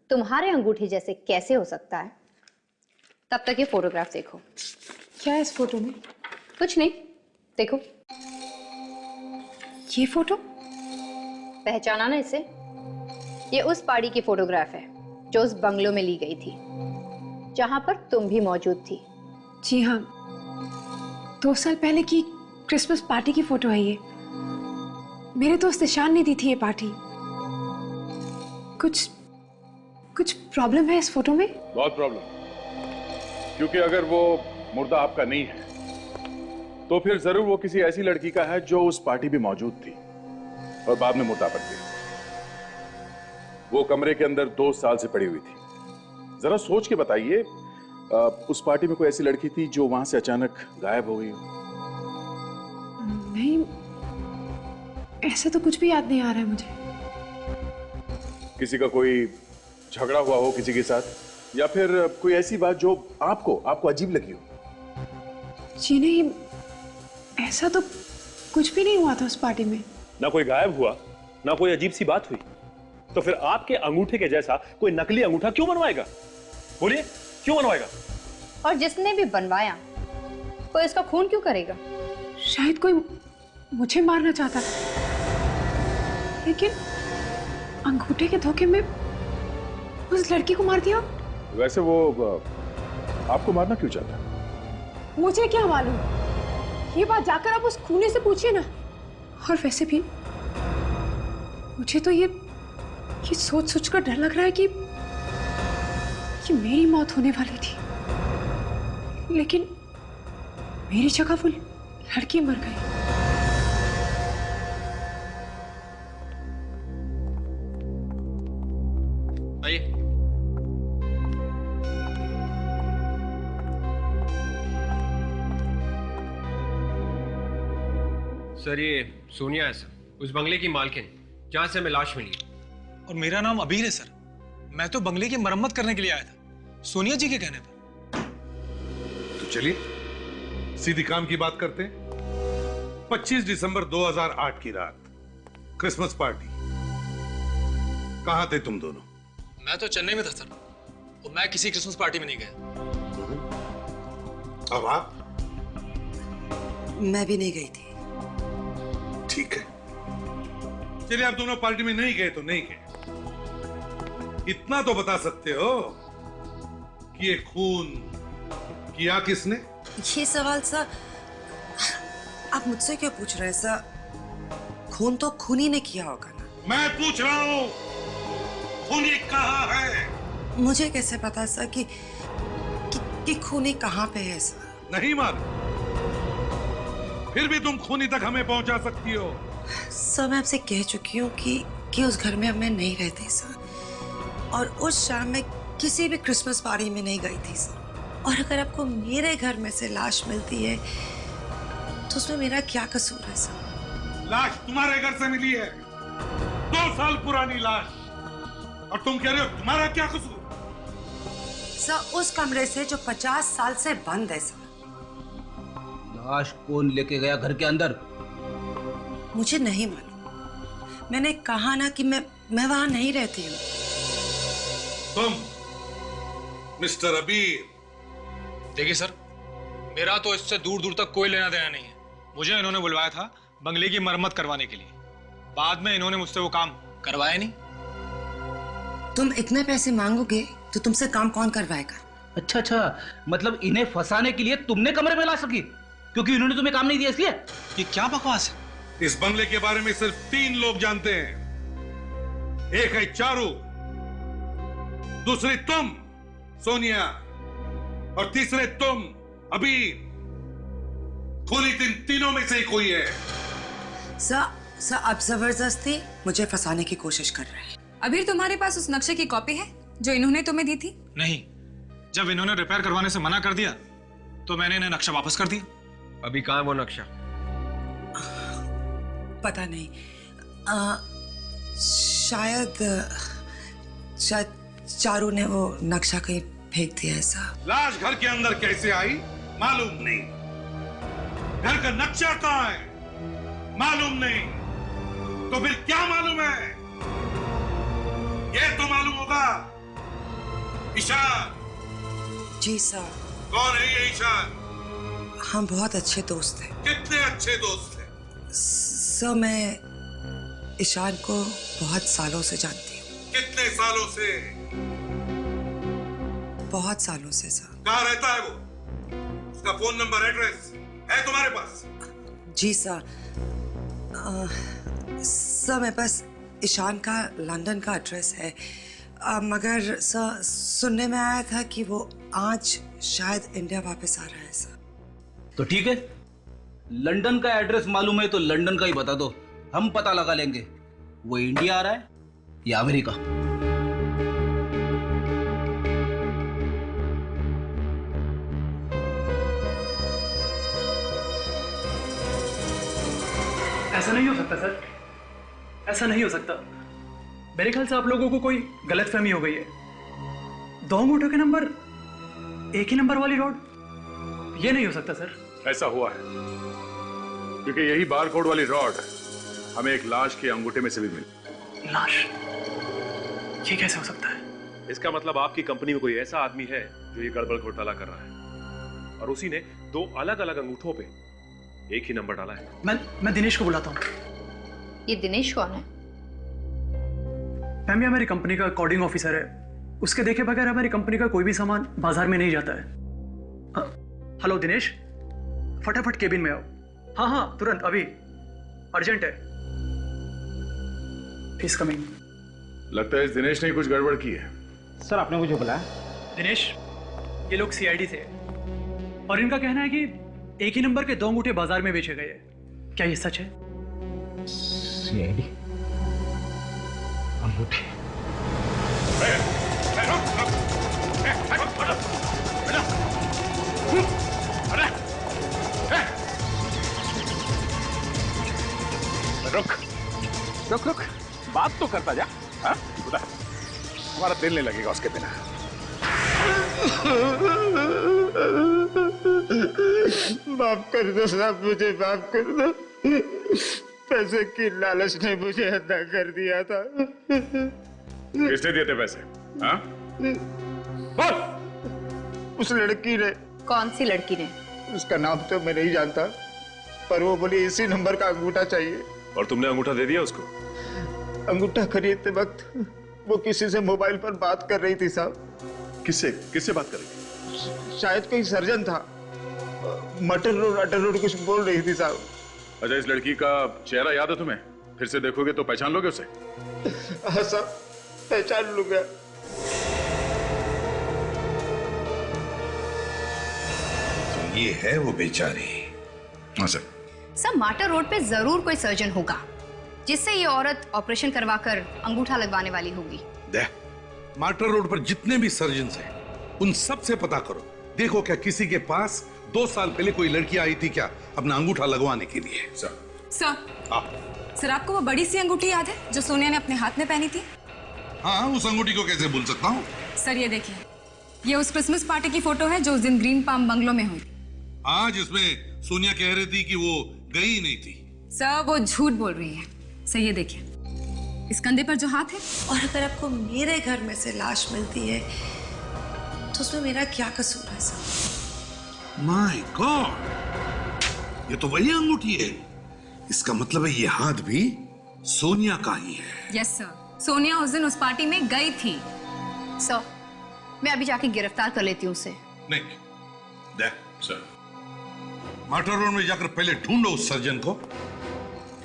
Speaker 14: तुम्हारे अंगूठे जैसे कैसे हो सकता है, तब तक ये फोटोग्राफ देखो।
Speaker 3: क्या है इस फोटो में?
Speaker 14: कुछ नहीं, देखो।
Speaker 3: ये फोटो
Speaker 14: पहचाना ना इसे? ये उस पार्टी की फोटोग्राफ है जो उस बंगलो में ली गई थी, जहां पर तुम भी मौजूद थी।
Speaker 3: जी हाँ, 2 साल पहले की क्रिसमस पार्टी की फोटो है ये। मेरे दोस्त ईशान ने दी थी ये पार्टी। कुछ प्रॉब्लम है इस फोटो में?
Speaker 7: बहुत प्रॉब्लम, क्योंकि अगर वो मुर्दा आपका नहीं है तो फिर जरूर वो किसी ऐसी लड़की का है जो उस पार्टी में मौजूद थी और बाद में मुर्दा बन गई। वो कमरे के अंदर 2 साल से पड़ी हुई थी। जरा सोच के बताइए, उस पार्टी में कोई ऐसी लड़की थी जो वहां से अचानक गायब हो गई?
Speaker 3: नहीं, ऐसा तो कुछ भी याद नहीं आ रहा है मुझे।
Speaker 7: किसी का कोई झगड़ा हुआ हो किसी के साथ, या फिर कोई ऐसी बात जो आपको अजीब लगी हो?
Speaker 3: जी नहीं, ऐसा तो कुछ भी नहीं हुआ था उस पार्टी में।
Speaker 15: ना कोई गायब हुआ, ना कोई अजीब सी बात हुई, तो फिर आपके अंगूठे के जैसा कोई नकली अंगूठा क्यों बनवाएगा? बोलिए, क्यों बनवाएगा?
Speaker 14: और जिसने भी बनवाया कोई इसका खून क्यों करेगा?
Speaker 3: शायद कोई मुझे मारना चाहता था, लेकिन अंगूठे के धोखे में उस लड़की को मार दिया।
Speaker 7: वैसे वो आपको मारना क्यों चाहता?
Speaker 3: मुझे क्या मालूम, ये बात जाकर आप उस खूनी से पूछिए ना। और वैसे भी मुझे तो ये सोच कर डर लग रहा है कि मेरी मौत होने वाली थी, लेकिन मेरी जगह वो लड़की मर गई।
Speaker 11: आइए। सर, ये सोनिया है सर, उस बंगले की मालकिन जहां से हमें लाश मिली।
Speaker 5: और मेरा नाम अबीर है सर, मैं तो बंगले की मरम्मत करने के लिए आया था, सोनिया जी के कहने पर।
Speaker 10: तो चलिए सीधी काम की बात करते हैं। 25 दिसंबर 2008 की रात, क्रिसमस पार्टी, कहां थे तुम दोनों?
Speaker 5: मैं तो चेन्नई में था सर, और मैं किसी क्रिसमस पार्टी में नहीं गया।
Speaker 10: अब आप?
Speaker 18: मैं भी नहीं गई थी।
Speaker 10: ठीक है, चलिए आप दोनों पार्टी में नहीं गए तो नहीं गए, इतना तो बता सकते हो कि ये खून किया किसने?
Speaker 18: ये सवाल सर आप मुझसे क्यों पूछ रहे हैं सर? खून तो खूनी ने किया होगा ना।
Speaker 10: मैं पूछ रहा हूं खूनी कहाँ है?
Speaker 18: मुझे कैसे पता सर कि खूनी कहाँ पे है सर?
Speaker 10: नहीं मालूम? फिर भी तुम खूनी तक हमें पहुंचा सकती हो।
Speaker 18: सर मैं आपसे कह चुकी हूँ कि उस घर में अब मैं नहीं रहती सर, और उस शाम में किसी भी क्रिसमस पार्टी में नहीं गई थी सर। और अगर आपको मेरे घर में से लाश मिलती है तो उसमें मेरा क्या कसूर है सर?
Speaker 10: लाश तुम्हारे घर से मिली है, 2 साल पुरानी लाश, और तुम कह रहे हो तुम्हारा क्या कसूर?
Speaker 18: सर उस कमरे से जो 50 साल से बंद है सर।
Speaker 5: लाश कौन लेके गया घर के अंदर?
Speaker 18: मुझे नहीं मालूम, मैंने कहा ना कि मैं वहां नहीं रहती हूँ।
Speaker 10: तुम मिस्टर अबीर।
Speaker 19: देखिए सर, मेरा तो इससे दूर दूर तक कोई लेना देना नहीं है। मुझे इन्होंने बुलवाया था बंगले की मरम्मत करवाने के लिए, बाद में इन्होंने मुझसे वो काम करवाया नहीं।
Speaker 18: तुम इतने पैसे मांगोगे तो तुमसे काम कौन करवाएगा?
Speaker 5: अच्छा, मतलब इन्हें फंसाने के लिए तुमने कमरे में ला सकी, क्योंकि इन्होंने तुम्हें काम नहीं दिया इसलिए?
Speaker 19: ये क्या बकवास है?
Speaker 10: इस बंगले के बारे में सिर्फ 3 लोग जानते हैं। एक है चारू, दूसरी तुम सोनिया, और तीसरे तुम अबीर। खूनी तीनों में से ही कोई है।
Speaker 18: सर अब जबरदस्ती मुझे फंसाने की कोशिश कर रहे हैं।
Speaker 8: अबीर, तुम्हारे पास उस नक्शे की कॉपी है जो इन्होंने तुम्हें दी थी?
Speaker 19: नहीं, जब इन्होंने रिपेयर करवाने से मना कर दिया तो मैंने इन्हें नक्शा वापस कर दिया।
Speaker 11: अभी कहाँ है वो नक्शा?
Speaker 18: पता नहीं, शायद चारू ने वो नक्शा कहीं फेंक दिया ऐसा।
Speaker 10: लाश घर के अंदर कैसे आई मालूम नहीं, घर का नक्शा कहाँ है मालूम नहीं, तो फिर क्या मालूम है? ये तो मालूम होगा। ईशान।
Speaker 18: जी सर।
Speaker 10: कौन है ये ईशान?
Speaker 18: हम बहुत अच्छे दोस्त हैं।
Speaker 10: कितने अच्छे दोस्त हैं?
Speaker 18: सर मैं ईशान को बहुत सालों से जानती हूँ।
Speaker 10: कितने सालों से?
Speaker 18: बहुत सालों से सर।
Speaker 10: कहाँ रहता है वो? उसका फोन नंबर, एड्रेस है तुम्हारे पास?
Speaker 18: जी सर। सर मेरे पास ईशान का लंदन का एड्रेस है, मगर सर सुनने में आया था कि वो आज शायद इंडिया वापस आ रहा है सर।
Speaker 5: तो ठीक है, लंदन का एड्रेस मालूम है तो लंदन का ही बता दो, हम पता लगा लेंगे वो इंडिया आ रहा है या अमेरिका।
Speaker 20: ऐसा नहीं हो सकता सर, ऐसा नहीं हो सकता। मेरे ख्याल से आप लोगों को कोई गलतफहमी हो गई है। 2 अंगूठों के नंबर, एक ही नंबर वाली रॉड, ये नहीं हो सकता सर।
Speaker 7: ऐसा हुआ है क्योंकि यही बारकोड वाली रॉड हमें एक लाश के अंगूठे में से भी मिली।
Speaker 20: लाश? ये कैसे हो सकता है?
Speaker 15: इसका मतलब आपकी कंपनी में कोई ऐसा आदमी है जो ये गड़बड़ घोटाला कर रहा है, और उसी ने 2 अलग अलग अंगूठों पे एक ही नंबर डाला है।
Speaker 20: मैं दिनेश को बुलाता हूँ।
Speaker 14: ये दिनेश कौन है?
Speaker 20: मैम, ये हमारी कंपनी का कोडिंग ऑफिसर है। उसके देखे बगैर हमारी कंपनी का कोई भी सामान बाजार में नहीं जाता है। हेलो दिनेश, फटाफट केबिन में आओ। हाँ तुरंत, अभी अर्जेंट है। Please coming.
Speaker 7: लगता है इस दिनेश ने कुछ गड़बड़ की है।
Speaker 20: सर आपने मुझे बुलाया? दिनेश, ये लोग सीआईडी से और इनका कहना है कि एक ही नंबर के 2 अंगूठे बाजार में बेचे गए। क्या ये सच है?
Speaker 5: सीआईडी अंगूठे?
Speaker 7: रुक, बात तो करता जा। हाँ? हमारा दिल नहीं लगेगा उसके बिना।
Speaker 21: माफ कर दो साहब, मुझे माफ कर दो। पैसे की लालच ने मुझे अदा कर दिया था।
Speaker 7: किसने दिए थे पैसे? हाँ?
Speaker 21: उस लड़की ने।
Speaker 14: कौन सी लड़की ने?
Speaker 21: उसका नाम तो मैं नहीं जानता, पर वो बोली इसी नंबर का अंगूठा चाहिए।
Speaker 15: और तुमने अंगूठा दे दिया उसको?
Speaker 21: अंगूठा खरीदते वक्त वो किसी से मोबाइल पर बात कर रही थी साहब।
Speaker 7: किससे बात कर रही थी?
Speaker 21: शायद कोई सर्जन था। मटर रोड कुछ बोल रही थी साहब।
Speaker 7: अच्छा, इस लड़की का चेहरा याद है तुम्हें? फिर से देखोगे तो पहचान लोगे उसे?
Speaker 21: हाँ साहब, पहचान लूंगा।
Speaker 10: तो ये है वो बेचारी।
Speaker 7: हाँ सर।
Speaker 14: सर मार्टर रोड पे जरूर कोई सर्जन होगा जिससे ये औरत ऑपरेशन करवाकर अंगूठा लगवाने वाली होगी।
Speaker 10: मार्टर रोड पर जितने भी सर्जन हैं उन सब से पता करो, देखो क्या किसी के पास 2 साल पहले कोई लड़की आई थी क्या अपना अंगूठा लगवाने के लिए।
Speaker 8: सर आपको वो बड़ी सी अंगूठी याद है जो सोनिया ने अपने हाथ में पहनी थी?
Speaker 10: हाँ, उस अंगूठी को कैसे भूल सकता हूँ।
Speaker 8: सर ये देखिए, ये उस क्रिसमस पार्टी की फोटो है जो उस दिन ग्रीन पाम बंगलो में हुई।
Speaker 10: हाँ, जिसमें सोनिया कह रही थी कि वो गई ही नहीं थी।
Speaker 8: सर वो झूठ बोल रही है। सर ये देखिए, इस कंधे पर जो हाथ है।
Speaker 18: और अगर आपको मेरे घर में से लाश मिलती है तो उसमें मेरा क्या कसूर है सर?
Speaker 10: माय गॉड, ये तो वही अंगूठी है। इसका मतलब है ये हाथ भी सोनिया का ही है।
Speaker 8: यस सर, सोनिया उस दिन उस पार्टी में गई थी।
Speaker 14: सर मैं अभी जाके गिरफ्तार कर लेती हूँ उसे।
Speaker 10: नहीं, देख सर, मार्टर रोड में जाकर पहले ढूंढो उस सर्जन को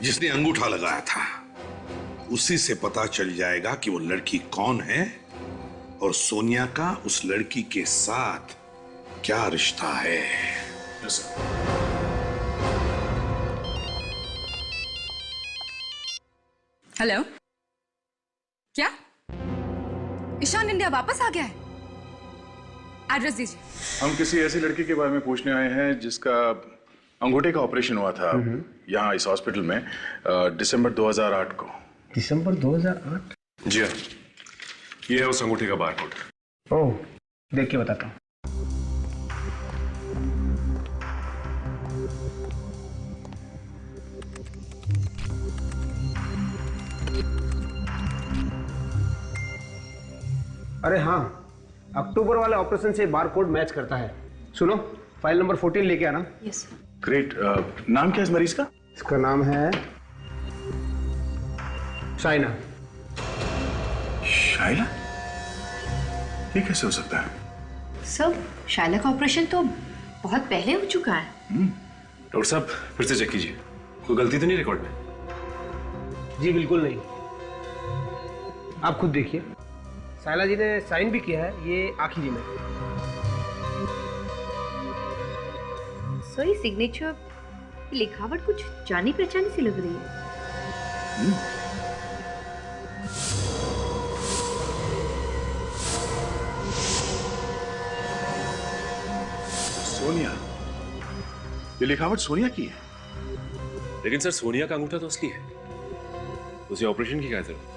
Speaker 10: जिसने अंगूठा लगाया था। उसी से पता चल जाएगा कि वो लड़की कौन है और सोनिया का उस लड़की के साथ क्या रिश्ता है।
Speaker 8: हेलो, क्या ईशान इंडिया वापस आ गया है? एड्रेस दीजिए।
Speaker 7: हम किसी ऐसी लड़की के बारे में पूछने आए हैं जिसका अंगूठे का ऑपरेशन हुआ था यहाँ इस हॉस्पिटल में दिसंबर 2008 को।
Speaker 11: दिसंबर 2008?
Speaker 1: जी हाँ, ये है उस अंगूठे का बारकोड।
Speaker 11: ओह, देख के बताता हूँ। अरे हाँ, अक्टूबर वाले ऑपरेशन से बारकोड मैच करता है। सुनो, फाइल नंबर 14 लेके आना।
Speaker 14: Yes sir.
Speaker 7: ग्रेट। नाम क्या है इस मरीज का?
Speaker 11: इसका नाम है शाइना।
Speaker 7: शाइला? ये कैसे हो सकता है?
Speaker 14: सर शाइला का ऑपरेशन तो बहुत पहले हो चुका है।
Speaker 1: डॉक्टर साहब फिर से चेक कीजिए, कोई गलती तो नहीं रिकॉर्ड में?
Speaker 11: जी बिल्कुल नहीं, आप खुद देखिए। शाइला जी ने साइन भी किया है, ये आखिरी में।
Speaker 14: सॉरी, सिग्नेचर लिखावट कुछ जानी पहचानी सी लग रही है।
Speaker 7: सोनिया, ये लिखावट सोनिया की है।
Speaker 1: लेकिन सर सोनिया का अंगूठा तो असली है, उसे ऑपरेशन की क्या जरूरत?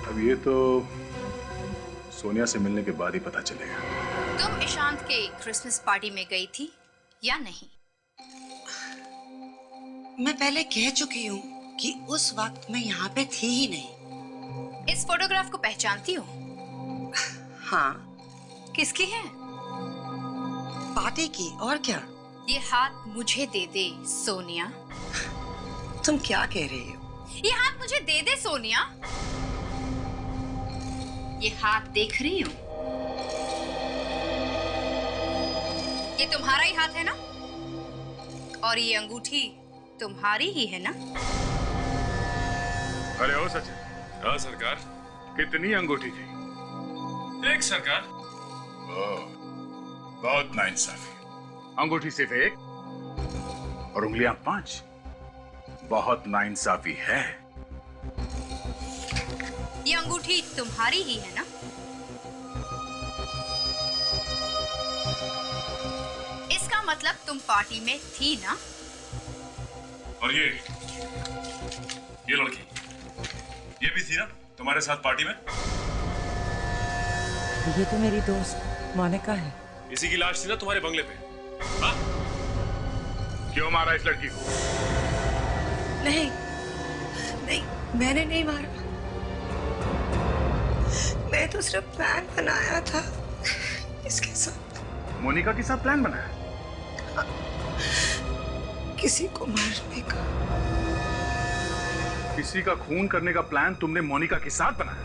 Speaker 7: अब ये तो सोनिया से मिलने के बाद ही पता चलेगा।
Speaker 14: तुम ईशांत के क्रिसमस पार्टी में गई थी या नहीं?
Speaker 18: मैं पहले कह चुकी हूँ कि उस वक्त मैं यहाँ पे थी ही नहीं।
Speaker 14: इस फोटोग्राफ को पहचानती हो?
Speaker 18: हाँ।
Speaker 14: किसकी है?
Speaker 18: पार्टी की, और क्या?
Speaker 14: ये हाथ मुझे दे दे सोनिया।
Speaker 18: तुम क्या कह रही हो?
Speaker 14: ये हाथ मुझे दे दे सोनिया। ये हाथ देख रही हो? ये तुम्हारा ही हाथ है ना? और ये अंगूठी तुम्हारी ही है ना?
Speaker 7: अरे ओ सचिन।
Speaker 1: हाँ सरकार।
Speaker 7: कितनी अंगूठी थी?
Speaker 1: एक सरकार।
Speaker 7: बहुत नाइंसाफी। अंगूठी सिर्फ एक और उंगलियां 5। बहुत नाइंसाफी है।
Speaker 14: ये अंगूठी तुम्हारी ही है ना? इसका मतलब तुम पार्टी में थी ना?
Speaker 1: और ये लड़की, ये भी थी ना तुम्हारे साथ पार्टी में?
Speaker 18: ये तो मेरी दोस्त मोनिका है।
Speaker 1: इसी की लाश थी ना तुम्हारे बंगले पे? हाँ?
Speaker 7: क्यों मारा इस लड़की को?
Speaker 18: नहीं, नहीं, मैंने नहीं मारा। मैं तो सिर्फ प्लान बनाया था इसके साथ।
Speaker 7: मोनिका के साथ प्लान बनाया?
Speaker 18: किसी को मारने का।
Speaker 7: किसी का खून करने का प्लान तुमने मोनिका के साथ बनाया?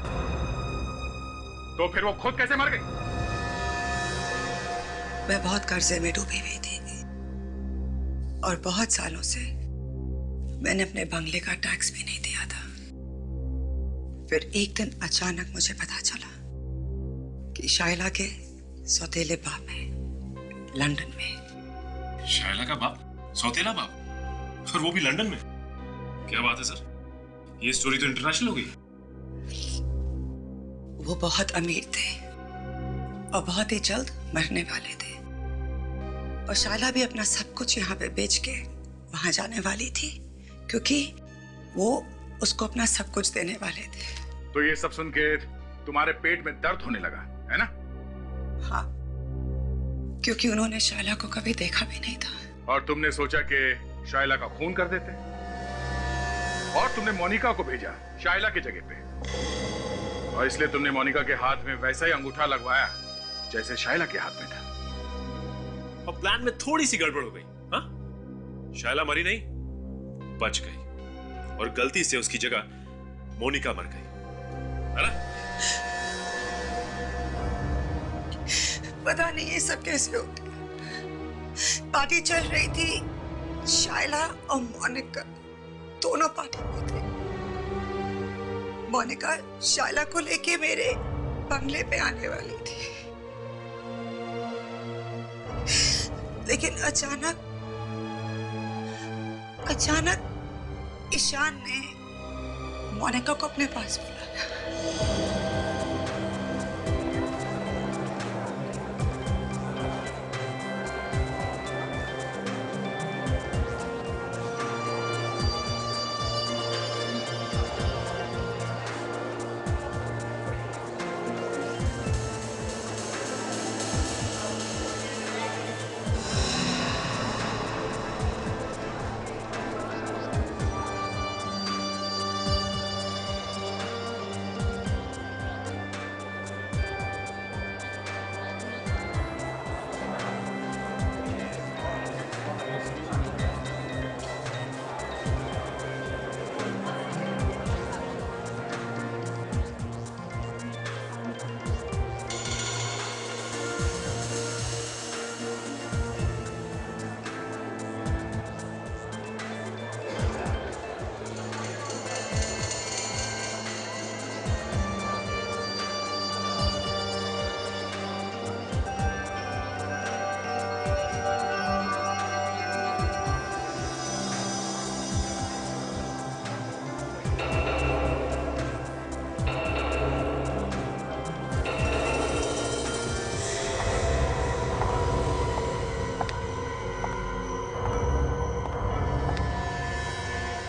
Speaker 7: तो फिर वो खुद कैसे मर गई?
Speaker 18: मैं बहुत कर्जे में डूबी हुई थी और बहुत सालों से मैंने अपने बंगले का टैक्स भी नहीं दिया था। फिर एक दिन अचानक मुझे पता चला कि शाइला के सौतेले बाप है लंदन में।
Speaker 1: शाइला का बाप? सौतेला बाप, और वो भी लंदन में। क्या बात है सर, ये स्टोरी तो इंटरनेशनल हो गई।
Speaker 18: वो बहुत अमीर थे और बहुत ही जल्द मरने वाले थे, और शायला भी अपना सब कुछ यहाँ पे बेच के वहां जाने वाली थी, क्योंकि वो उसको अपना सब कुछ देने वाले थे।
Speaker 7: तो ये सब सुन के तुम्हारे पेट में दर्द होने लगा है ना?
Speaker 18: हाँ, क्योंकि उन्होंने शायला को कभी देखा भी नहीं था।
Speaker 7: और तुमने सोचा कि शायला का खून कर देते, और तुमने मोनिका को भेजा शायला की जगह पे, और इसलिए तुमने मोनिका के हाथ में वैसा ही अंगूठा लगवाया जैसे शायला के हाथ में था।
Speaker 1: और प्लान में थोड़ी सी गड़बड़ हो गई। हाँ, शायला मरी नहीं, बच गई, और गलती से उसकी जगह मोनिका मर गई, है ना?
Speaker 18: पता नहीं ये सब कैसे हो गया। पार्टी चल रही थी, शायला और मोनिका दोनों पार्टी में थे। मोनिका शायला को लेके मेरे बंगले पे आने वाली थी, लेकिन अचानक ईशान ने मोनिका को अपने पास बुलाया।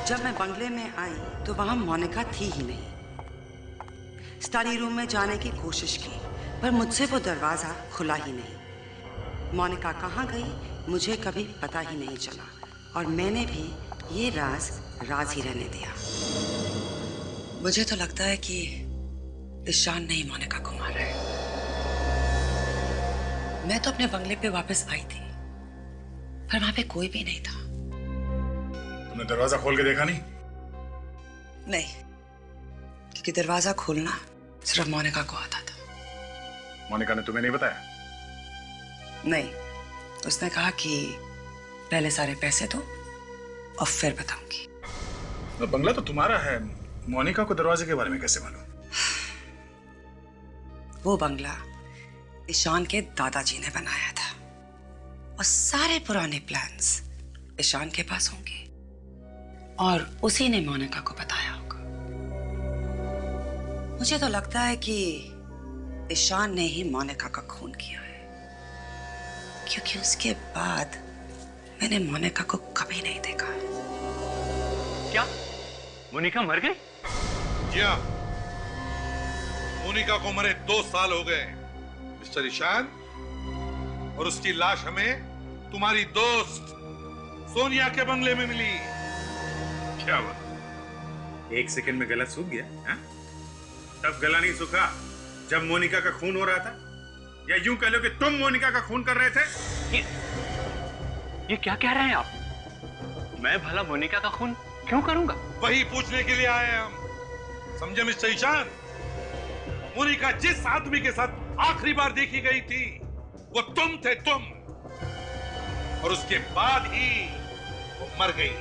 Speaker 18: जब मैं बंगले में आई तो वहां मोनिका थी ही नहीं। स्टडी रूम में जाने की कोशिश की, पर मुझसे वो दरवाजा खुला ही नहीं। मोनिका कहाँ गई मुझे कभी पता ही नहीं चला, और मैंने भी ये राज ही रहने दिया। मुझे तो लगता है कि ईशान ने ही मोनिका को मारा है। मैं तो अपने बंगले पे वापस आई थी, पर वहां पे कोई भी नहीं था।
Speaker 7: तुमने दरवाजा खोल के देखा नहीं?
Speaker 18: नहीं, क्योंकि दरवाजा खोलना सिर्फ मोनिका को आता था।
Speaker 7: मोनिका ने तुम्हें नहीं बताया?
Speaker 18: नहीं, उसने कहा कि पहले सारे पैसे दो और फिर बताऊंगी।
Speaker 7: तो बंगला तो तुम्हारा है, मोनिका को दरवाजे के बारे में कैसे मालूम?
Speaker 18: वो बंगला ईशान के दादाजी ने बनाया था, और सारे पुराने प्लान्स ईशान के पास होंगे, और उसी ने मोनिका को बताया होगा। मुझे तो लगता है कि ईशान ने ही मोनिका का खून किया है, क्योंकि उसके बाद मैंने मोनिका को कभी नहीं देखा।
Speaker 15: क्या मोनिका मर गई?
Speaker 10: जी हाँ, मोनिका को मरे 2 साल हो गए मिस्टर ईशान, और उसकी लाश हमें तुम्हारी दोस्त सोनिया के बंगले में मिली।
Speaker 6: क्या हुआ? 1 सेकंड में गला सूख गया? हा? तब गला नहीं सूखा जब मोनिका का खून हो रहा था, या यूं कह लो कि तुम मोनिका का खून कर रहे थे।
Speaker 15: ये क्या कह रहे हैं आप? मैं भला मोनिका का खून क्यों करूंगा?
Speaker 10: वही पूछने के लिए आए हम, समझे मिस्टर ईशान? मोनिका जिस आदमी के साथ आखिरी बार देखी गई थी वो तुम थे, तुम, और उसके बाद ही वो मर गई।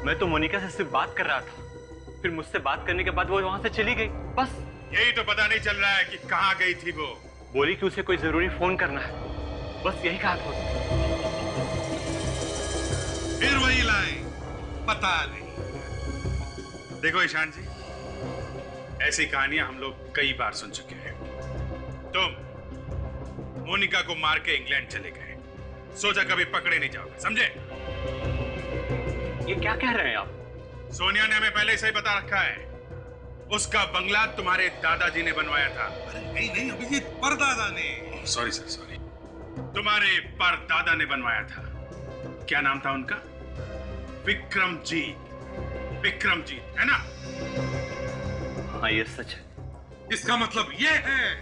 Speaker 15: मैं तो मोनिका से सिर्फ बात कर रहा था, फिर मुझसे बात करने के बाद वो वहां से चली गई, बस।
Speaker 6: यही तो पता नहीं चल रहा है कि कहां गई थी वो।
Speaker 2: बोली कि उसे कोई जरूरी फोन करना है, बस यही कहा था।
Speaker 6: फिर वही लाइन, पता नहीं। देखो ईशान जी, ऐसी कहानियां हम लोग कई बार सुन चुके हैं। तुम मोनिका को मार के इंग्लैंड चले गए, सोचा कभी पकड़े नहीं जाओगे, समझे?
Speaker 2: ये क्या कह रहे हैं आप?
Speaker 6: सोनिया ने हमें पहले से ही बता रखा है, उसका बंगला तुम्हारे दादाजी ने बनवाया था। अरे नहीं अभिजीत, परदादा ने।
Speaker 1: Sorry sir, sorry.
Speaker 6: तुम्हारे परदादा ने बनवाया था। क्या नाम था उनका? विक्रमजीत। विक्रमजीत, है ना?
Speaker 2: हाँ, ये सच है।
Speaker 10: इसका मतलब ये है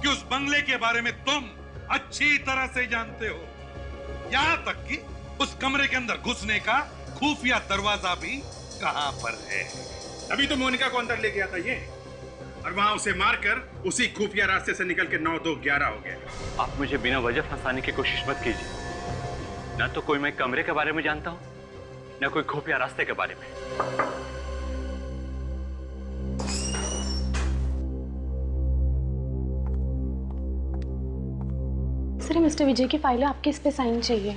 Speaker 10: कि उस बंगले के बारे में तुम अच्छी तरह से जानते हो, यहां तक कि उस कमरे के अंदर घुसने का खुफिया दरवाजा भी कहां पर है।
Speaker 6: अभी तो मोनिका को अंदर ले गया था ये, और वहां उसे मारकर उसी खुफिया रास्ते से निकल के 9-2-11 हो गया।
Speaker 2: आप मुझे बिना वजह फंसाने की कोशिश मत कीजिए। ना तो कोई मैं कमरे के बारे में जानता हूं, ना कोई खुफिया रास्ते के बारे में।
Speaker 22: सर, मिस्टर विजय की फाइल है, आपके इस पे साइन चाहिए।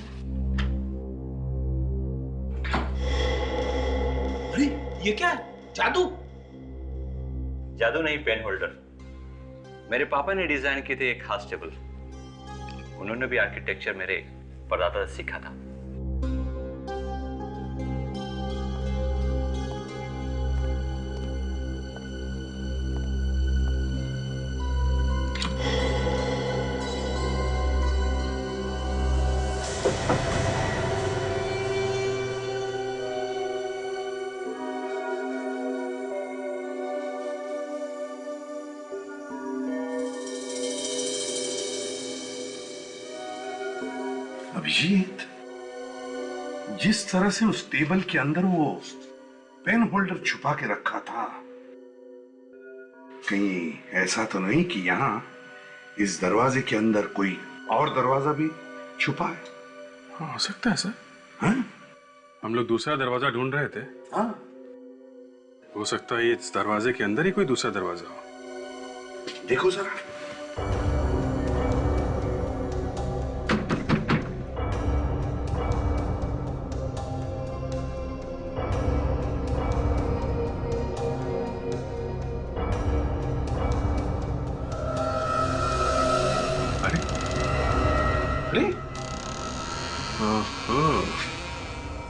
Speaker 5: अरे ये क्या है? जादू?
Speaker 2: जादू नहीं, पेन होल्डर। मेरे पापा ने डिजाइन किए थे एक खास टेबल। उन्होंने भी आर्किटेक्चर मेरे परदादा से सीखा था।
Speaker 10: अभिजीत, जिस तरह से उस टेबल के अंदर वो पेन होल्डर छुपा के रखा था, कहीं ऐसा तो नहीं कि यहाँ इस दरवाजे के अंदर कोई और दरवाजा भी छुपा है?
Speaker 6: हाँ, हो सकता है सर।
Speaker 10: हाँ?
Speaker 6: हम लोग दूसरा दरवाजा ढूंढ रहे थे।
Speaker 10: हाँ?
Speaker 6: हो सकता है इस दरवाजे के अंदर ही कोई दूसरा दरवाजा हो।
Speaker 10: देखो जरा।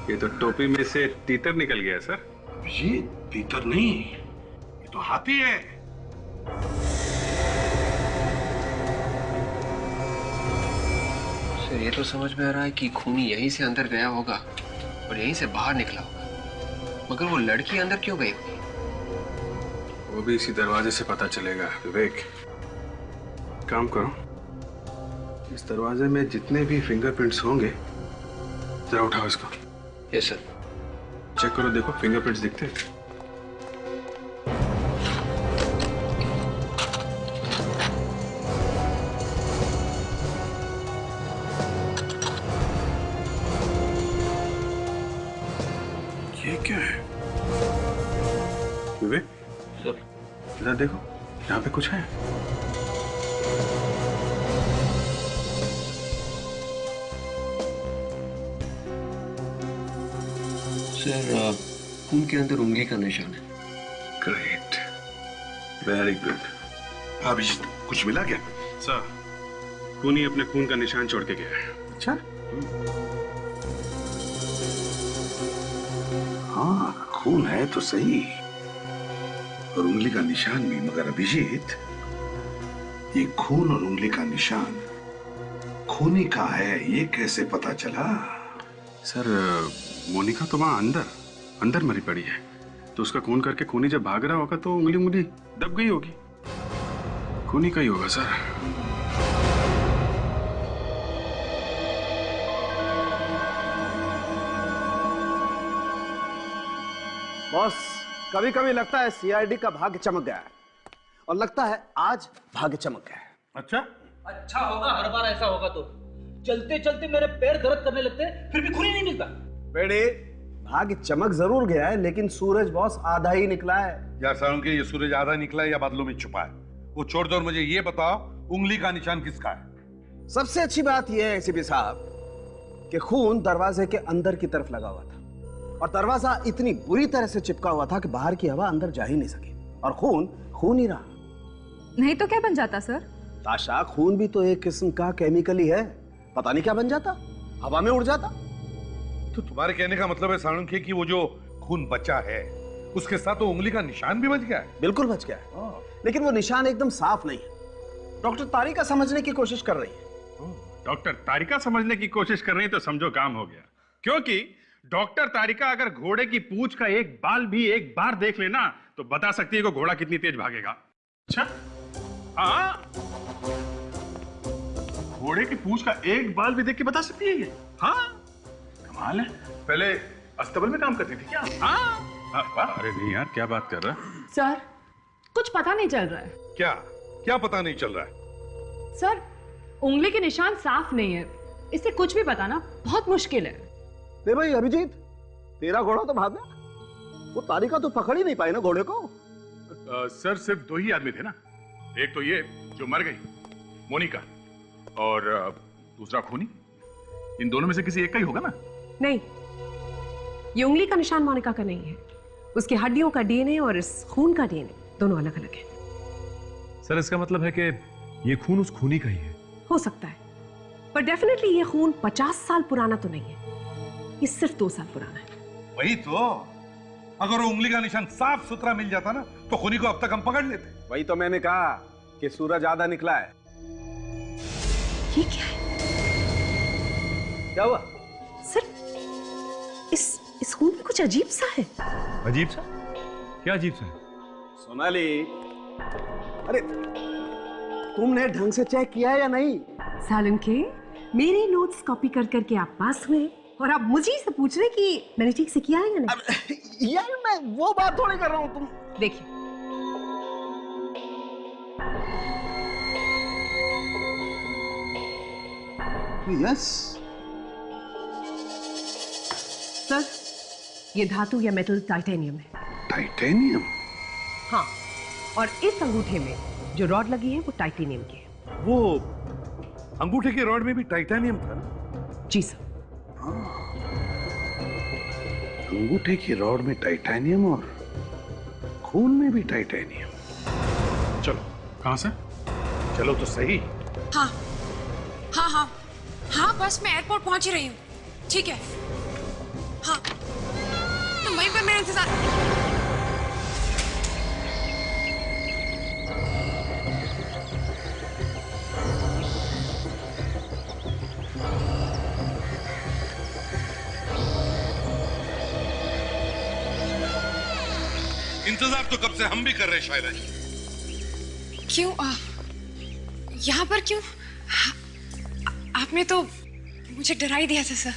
Speaker 6: ये तो टोपी में से तीतर निकल गया सर।
Speaker 10: ये तीतर नहीं, ये तो हाथी है।
Speaker 11: सर, ये तो समझ में आ रहा है कि खूनी यहीं से अंदर गया होगा और यहीं से बाहर निकला होगा, मगर वो लड़की अंदर क्यों गई?
Speaker 6: वो भी इसी दरवाजे से पता चलेगा। विवेक, काम करो, इस दरवाजे में जितने भी फिंगरप्रिंट्स होंगे जरा उठाओ इसको।
Speaker 11: Yes sir.
Speaker 6: चेक करो, देखो फिंगरप्रिंट्स दिखते हैं। ये क्या है? विवेक
Speaker 11: सर,
Speaker 6: इधर देखो, यहाँ पे कुछ है।
Speaker 11: सर, खून के अंदर उंगली का निशान है।
Speaker 6: Great, very good.
Speaker 10: अभी कुछ मिला क्या?
Speaker 6: सर, खूनी अपने खून का निशान छोड़ के गया है।
Speaker 10: अच्छा? हाँ, खून है तो सही, और उंगली का निशान भी, मगर अभिजीत, ये खून और उंगली का निशान खूनी का है, ये कैसे पता चला?
Speaker 6: सर, मोनिका तो वहां अंदर मरी पड़ी है, तो उसका खून करके खूनी जब भाग रहा होगा तो उंगली दब गई होगी। खूनी का ही होगा सर।
Speaker 12: बॉस, कभी कभी लगता है सीआईडी का भाग्य चमक गया है, और लगता है आज भाग्य चमक गया है।
Speaker 10: अच्छा?
Speaker 5: अच्छा होगा, हर बार ऐसा होगा तो। चलते चलते मेरे पैर दर्द करने लगते हैं, फिर भी खून ही नहीं मिलता।
Speaker 12: बेटे, भाग्य चमक जरूर गया है, लेकिन सूरज बॉस आधा ही निकला है।
Speaker 10: यार सारुण के, ये सूरज आधा निकला है या बादलों में छुपा है? वो छोड़ दो और मुझे ये बताओ, उंगली का निशान किसका है।
Speaker 12: सबसे अच्छी बात यह है एसीपी साहब कि खून दरवाजे के अंदर की तरफ लगा हुआ था और दरवाजा इतनी बुरी तरह से चिपका हुआ था कि बाहर की हवा अंदर जा ही नहीं सकी और खून खून ही रहा।
Speaker 8: नहीं तो क्या बन जाता सर?
Speaker 12: ताशा, खून भी तो एक किस्म का केमिकल ही है, पता नहीं क्या बन जाता, हवा में उड़ जाता।
Speaker 10: तो तुम्हारे कहने का मतलब है सालुंखे कि वो जो खून बचा है उसके साथ तो उंगली का निशान भी बच गया है?
Speaker 12: बिल्कुल बच गया है, लेकिन वो निशान एकदम साफ नहीं है। डॉक्टर तारिका समझने की कोशिश कर रही है।
Speaker 6: डॉक्टर तारिका समझने की कोशिश कर रही है तो समझो काम हो गया, क्योंकि डॉक्टर तारिका अगर घोड़े की पूंछ का एक बाल भी एक बार देख लेना तो बता सकती है कि घोड़ा कितनी तेज भागेगा। अच्छा, हाँ, घोड़े की पूंछ का एक बाल भी देख के बता सकती है ये? हाँ, कमाल है। पहले अस्तबल में काम करती थी क्या? हाँ। अरे नहीं यार, क्या बात कर रहा है?
Speaker 13: सर, कुछ पता नहीं चल रहा है।
Speaker 10: क्या क्या पता नहीं चल रहा है?
Speaker 13: सर, उंगली के निशान साफ नहीं है, इससे कुछ भी बताना बहुत मुश्किल है।
Speaker 12: दे भाई अभिजीत, तेरा घोड़ा तो भाग गया, वो तारिका तो पकड़ ही नहीं पाई ना घोड़े को।
Speaker 6: सर, सिर्फ 2 ही आदमी थे ना, एक तो ये जो मर गई मोनिका और दूसरा खूनी। इन दोनों में से किसी एक का ही होगा ना?
Speaker 13: नहीं, ये उंगली का निशान मोनिका का नहीं है, उसकी हड्डियों का डीएनए और इस खून का डीएनए दोनों अलग अलग है।
Speaker 15: सर, इसका मतलब है कि ये खून उस खूनी का ही है?
Speaker 13: हो सकता है, पर डेफिनेटली ये खून 50 साल पुराना तो नहीं है, ये सिर्फ 2 साल पुराना है।
Speaker 10: वही तो, अगर वो उंगली का निशान साफ सुथरा मिल जाता ना तो खूनी को अब तक हम पकड़ लेते।
Speaker 12: वही तो मैंने कहा कि सूरज आधा निकला है।
Speaker 13: ये क्या है?
Speaker 12: क्या हुआ?
Speaker 13: सर, इस खून में कुछ अजीब सा है।
Speaker 15: अजीब सा? क्या अजीब सा है?
Speaker 12: सोनाली, अरे तुमने ढंग से चेक किया है या नहीं?
Speaker 13: सालुंखे, मेरे नोट्स कॉपी कर करके आप पास हुए और आप मुझे से पूछ रहे कि मैंने ठीक से किया है या नहीं?
Speaker 12: यार मैं वो बात थोड़ी कर रहा हूं, तुम
Speaker 13: देखिए।
Speaker 12: यस
Speaker 13: सर, ये धातु या मेटल टाइटेनियम है।
Speaker 10: टाइटेनियम?
Speaker 13: हाँ, और इस अंगूठे में जो रॉड लगी है वो टाइटेनियम की है।
Speaker 10: वो अंगूठे के रॉड में भी टाइटेनियम था ना?
Speaker 13: जी सर।
Speaker 10: अंगूठे की रॉड में टाइटेनियम और खून में भी टाइटेनियम।
Speaker 6: चलो, कहां से? चलो तो सही।
Speaker 3: हाँ हाँ हाँ हाँ, बस मैं एयरपोर्ट पहुंच ही रही हूँ। ठीक है, हाँ, तुम वहीं पर मेरा इंतजार।
Speaker 10: इंतजार तो कब से हम भी कर रहे हैं शायरा जी।
Speaker 3: क्यों? यहाँ पर क्यों? आपने तो मुझे डरा ही दिया था सर।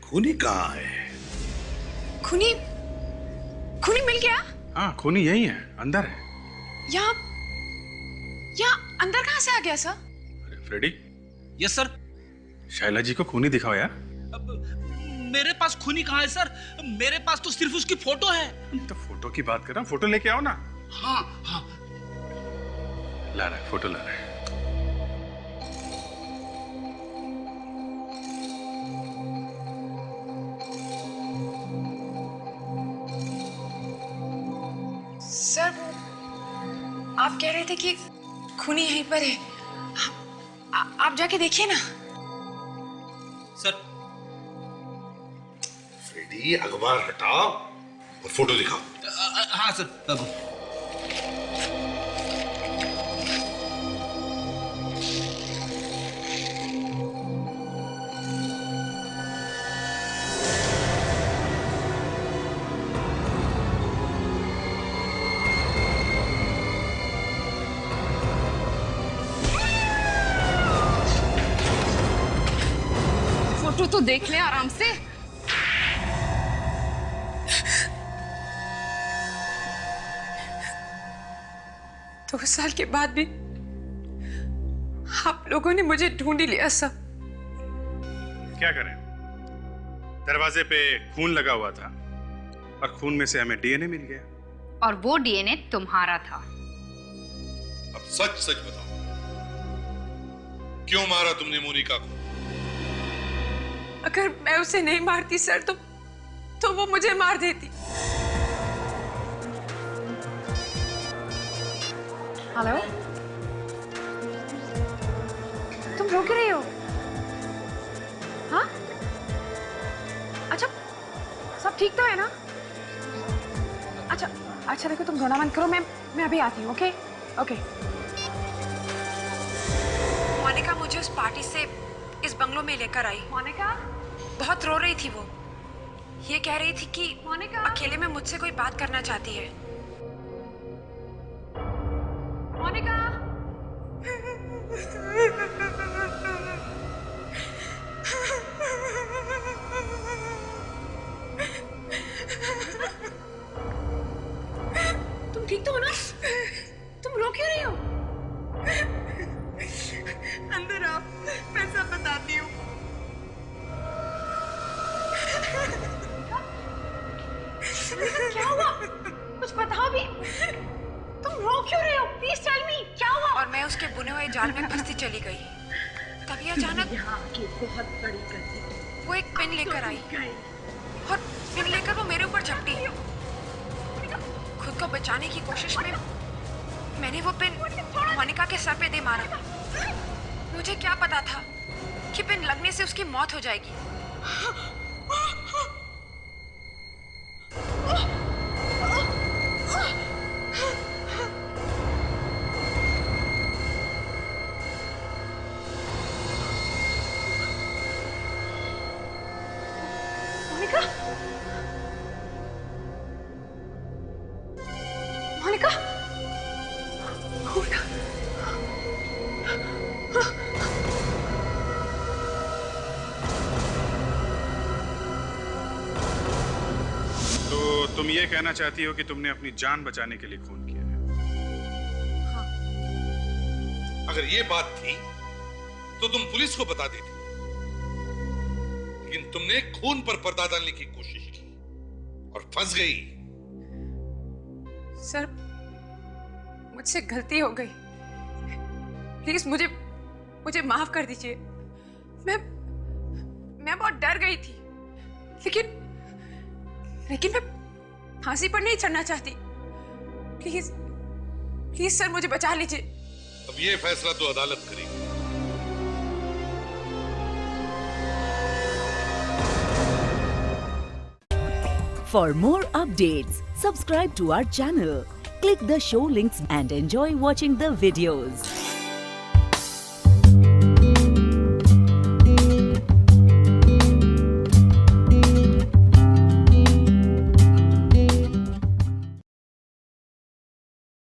Speaker 10: खूनी कहाँ है?
Speaker 3: खूनी मिल गया?
Speaker 6: हाँ, खूनी यही है, अंदर है।
Speaker 3: यहाँ अंदर कहाँ से आ गया sir?
Speaker 6: Freddie.
Speaker 5: Yes sir.
Speaker 6: Shaila ji को खूनी दिखाओ यार।
Speaker 5: मेरे पास खूनी कहाँ है सर? मेरे पास तो सिर्फ उसकी फोटो है।
Speaker 6: तो फोटो की बात कर रहा हूँ, फोटो लेके आओ ना।
Speaker 5: हाँ हाँ,
Speaker 6: ला रहा है, फोटो ला रहा है।
Speaker 3: सर, आप कह रहे थे कि खूनी यहीं पर है। आप जाके देखिए ना।
Speaker 5: सर,
Speaker 10: फ्रेडी, अखबार हटाओ और फोटो दिखाओ।
Speaker 5: हाँ सर।
Speaker 3: फोटो तो देख ले आराम से। 2 साल के बाद भी आप लोगों ने मुझे ढूंढ ही लिया सब।
Speaker 6: क्या करें, दरवाजे पे खून लगा हुआ था और खून में से हमें डीएनए मिल गया।
Speaker 14: और वो डीएनए तुम्हारा था।
Speaker 10: अब सच सच बताओ, क्यों मारा तुमने मोनिका को?
Speaker 3: अगर मैं उसे नहीं मारती सर तो वो मुझे मार देती। हेलो, तुम रो क्यों रही हो? हाँ, अच्छा, सब ठीक तो है ना? अच्छा अच्छा, देखो तुम रोना मत करो, मैं अभी आती हूँ। Okay okay. मोनिका मुझे उस पार्टी से इस बंगलो में लेकर आई। मोनिका बहुत रो रही थी। वो ये कह रही थी कि मोनिका अकेले में मुझसे कोई बात करना चाहती है। मोनिका तुम ठीक तो हो ना? तुम रो क्यों रही हो? अंदर आओ, मैं सब बताती हूँ। क्या हुआ? कुछ बताओ भी। तुम रो क्यों रहे हो? प्लीज टेल मी, क्या हुआ? और मैं उसके बुने हुए जाल में फंसती चली गई। तभी अचानक बहुत बड़ी गलती, वो एक पेन लेकर आई और पेन लेकर वो मेरे ऊपर झपटी। खुद को बचाने की कोशिश में मैंने वो पेन मोनिका के सर पे दे मारा। मुझे क्या पता था कि पेन लगने से उसकी मौत हो जाएगी। मोनिका, मोनिका,
Speaker 6: तो तुम ये कहना चाहती हो कि तुमने अपनी जान बचाने के लिए खून किया है?
Speaker 10: हाँ। अगर ये बात थी तो तुम पुलिस को बता देती, लेकिन तुमने खून पर पर्दा डालने की कोशिश की और फंस गई।
Speaker 3: सर, मुझसे गलती हो गई। प्लीज मुझे माफ कर दीजिए। मैं बहुत डर गई थी, लेकिन मैं फांसी पर नहीं चढ़ना चाहती। प्लीज सर, मुझे बचा लीजिए।
Speaker 10: अब ये फैसला तो अदालत करेगी।
Speaker 4: For more updates, subscribe to our channel, click the show links and enjoy watching the videos.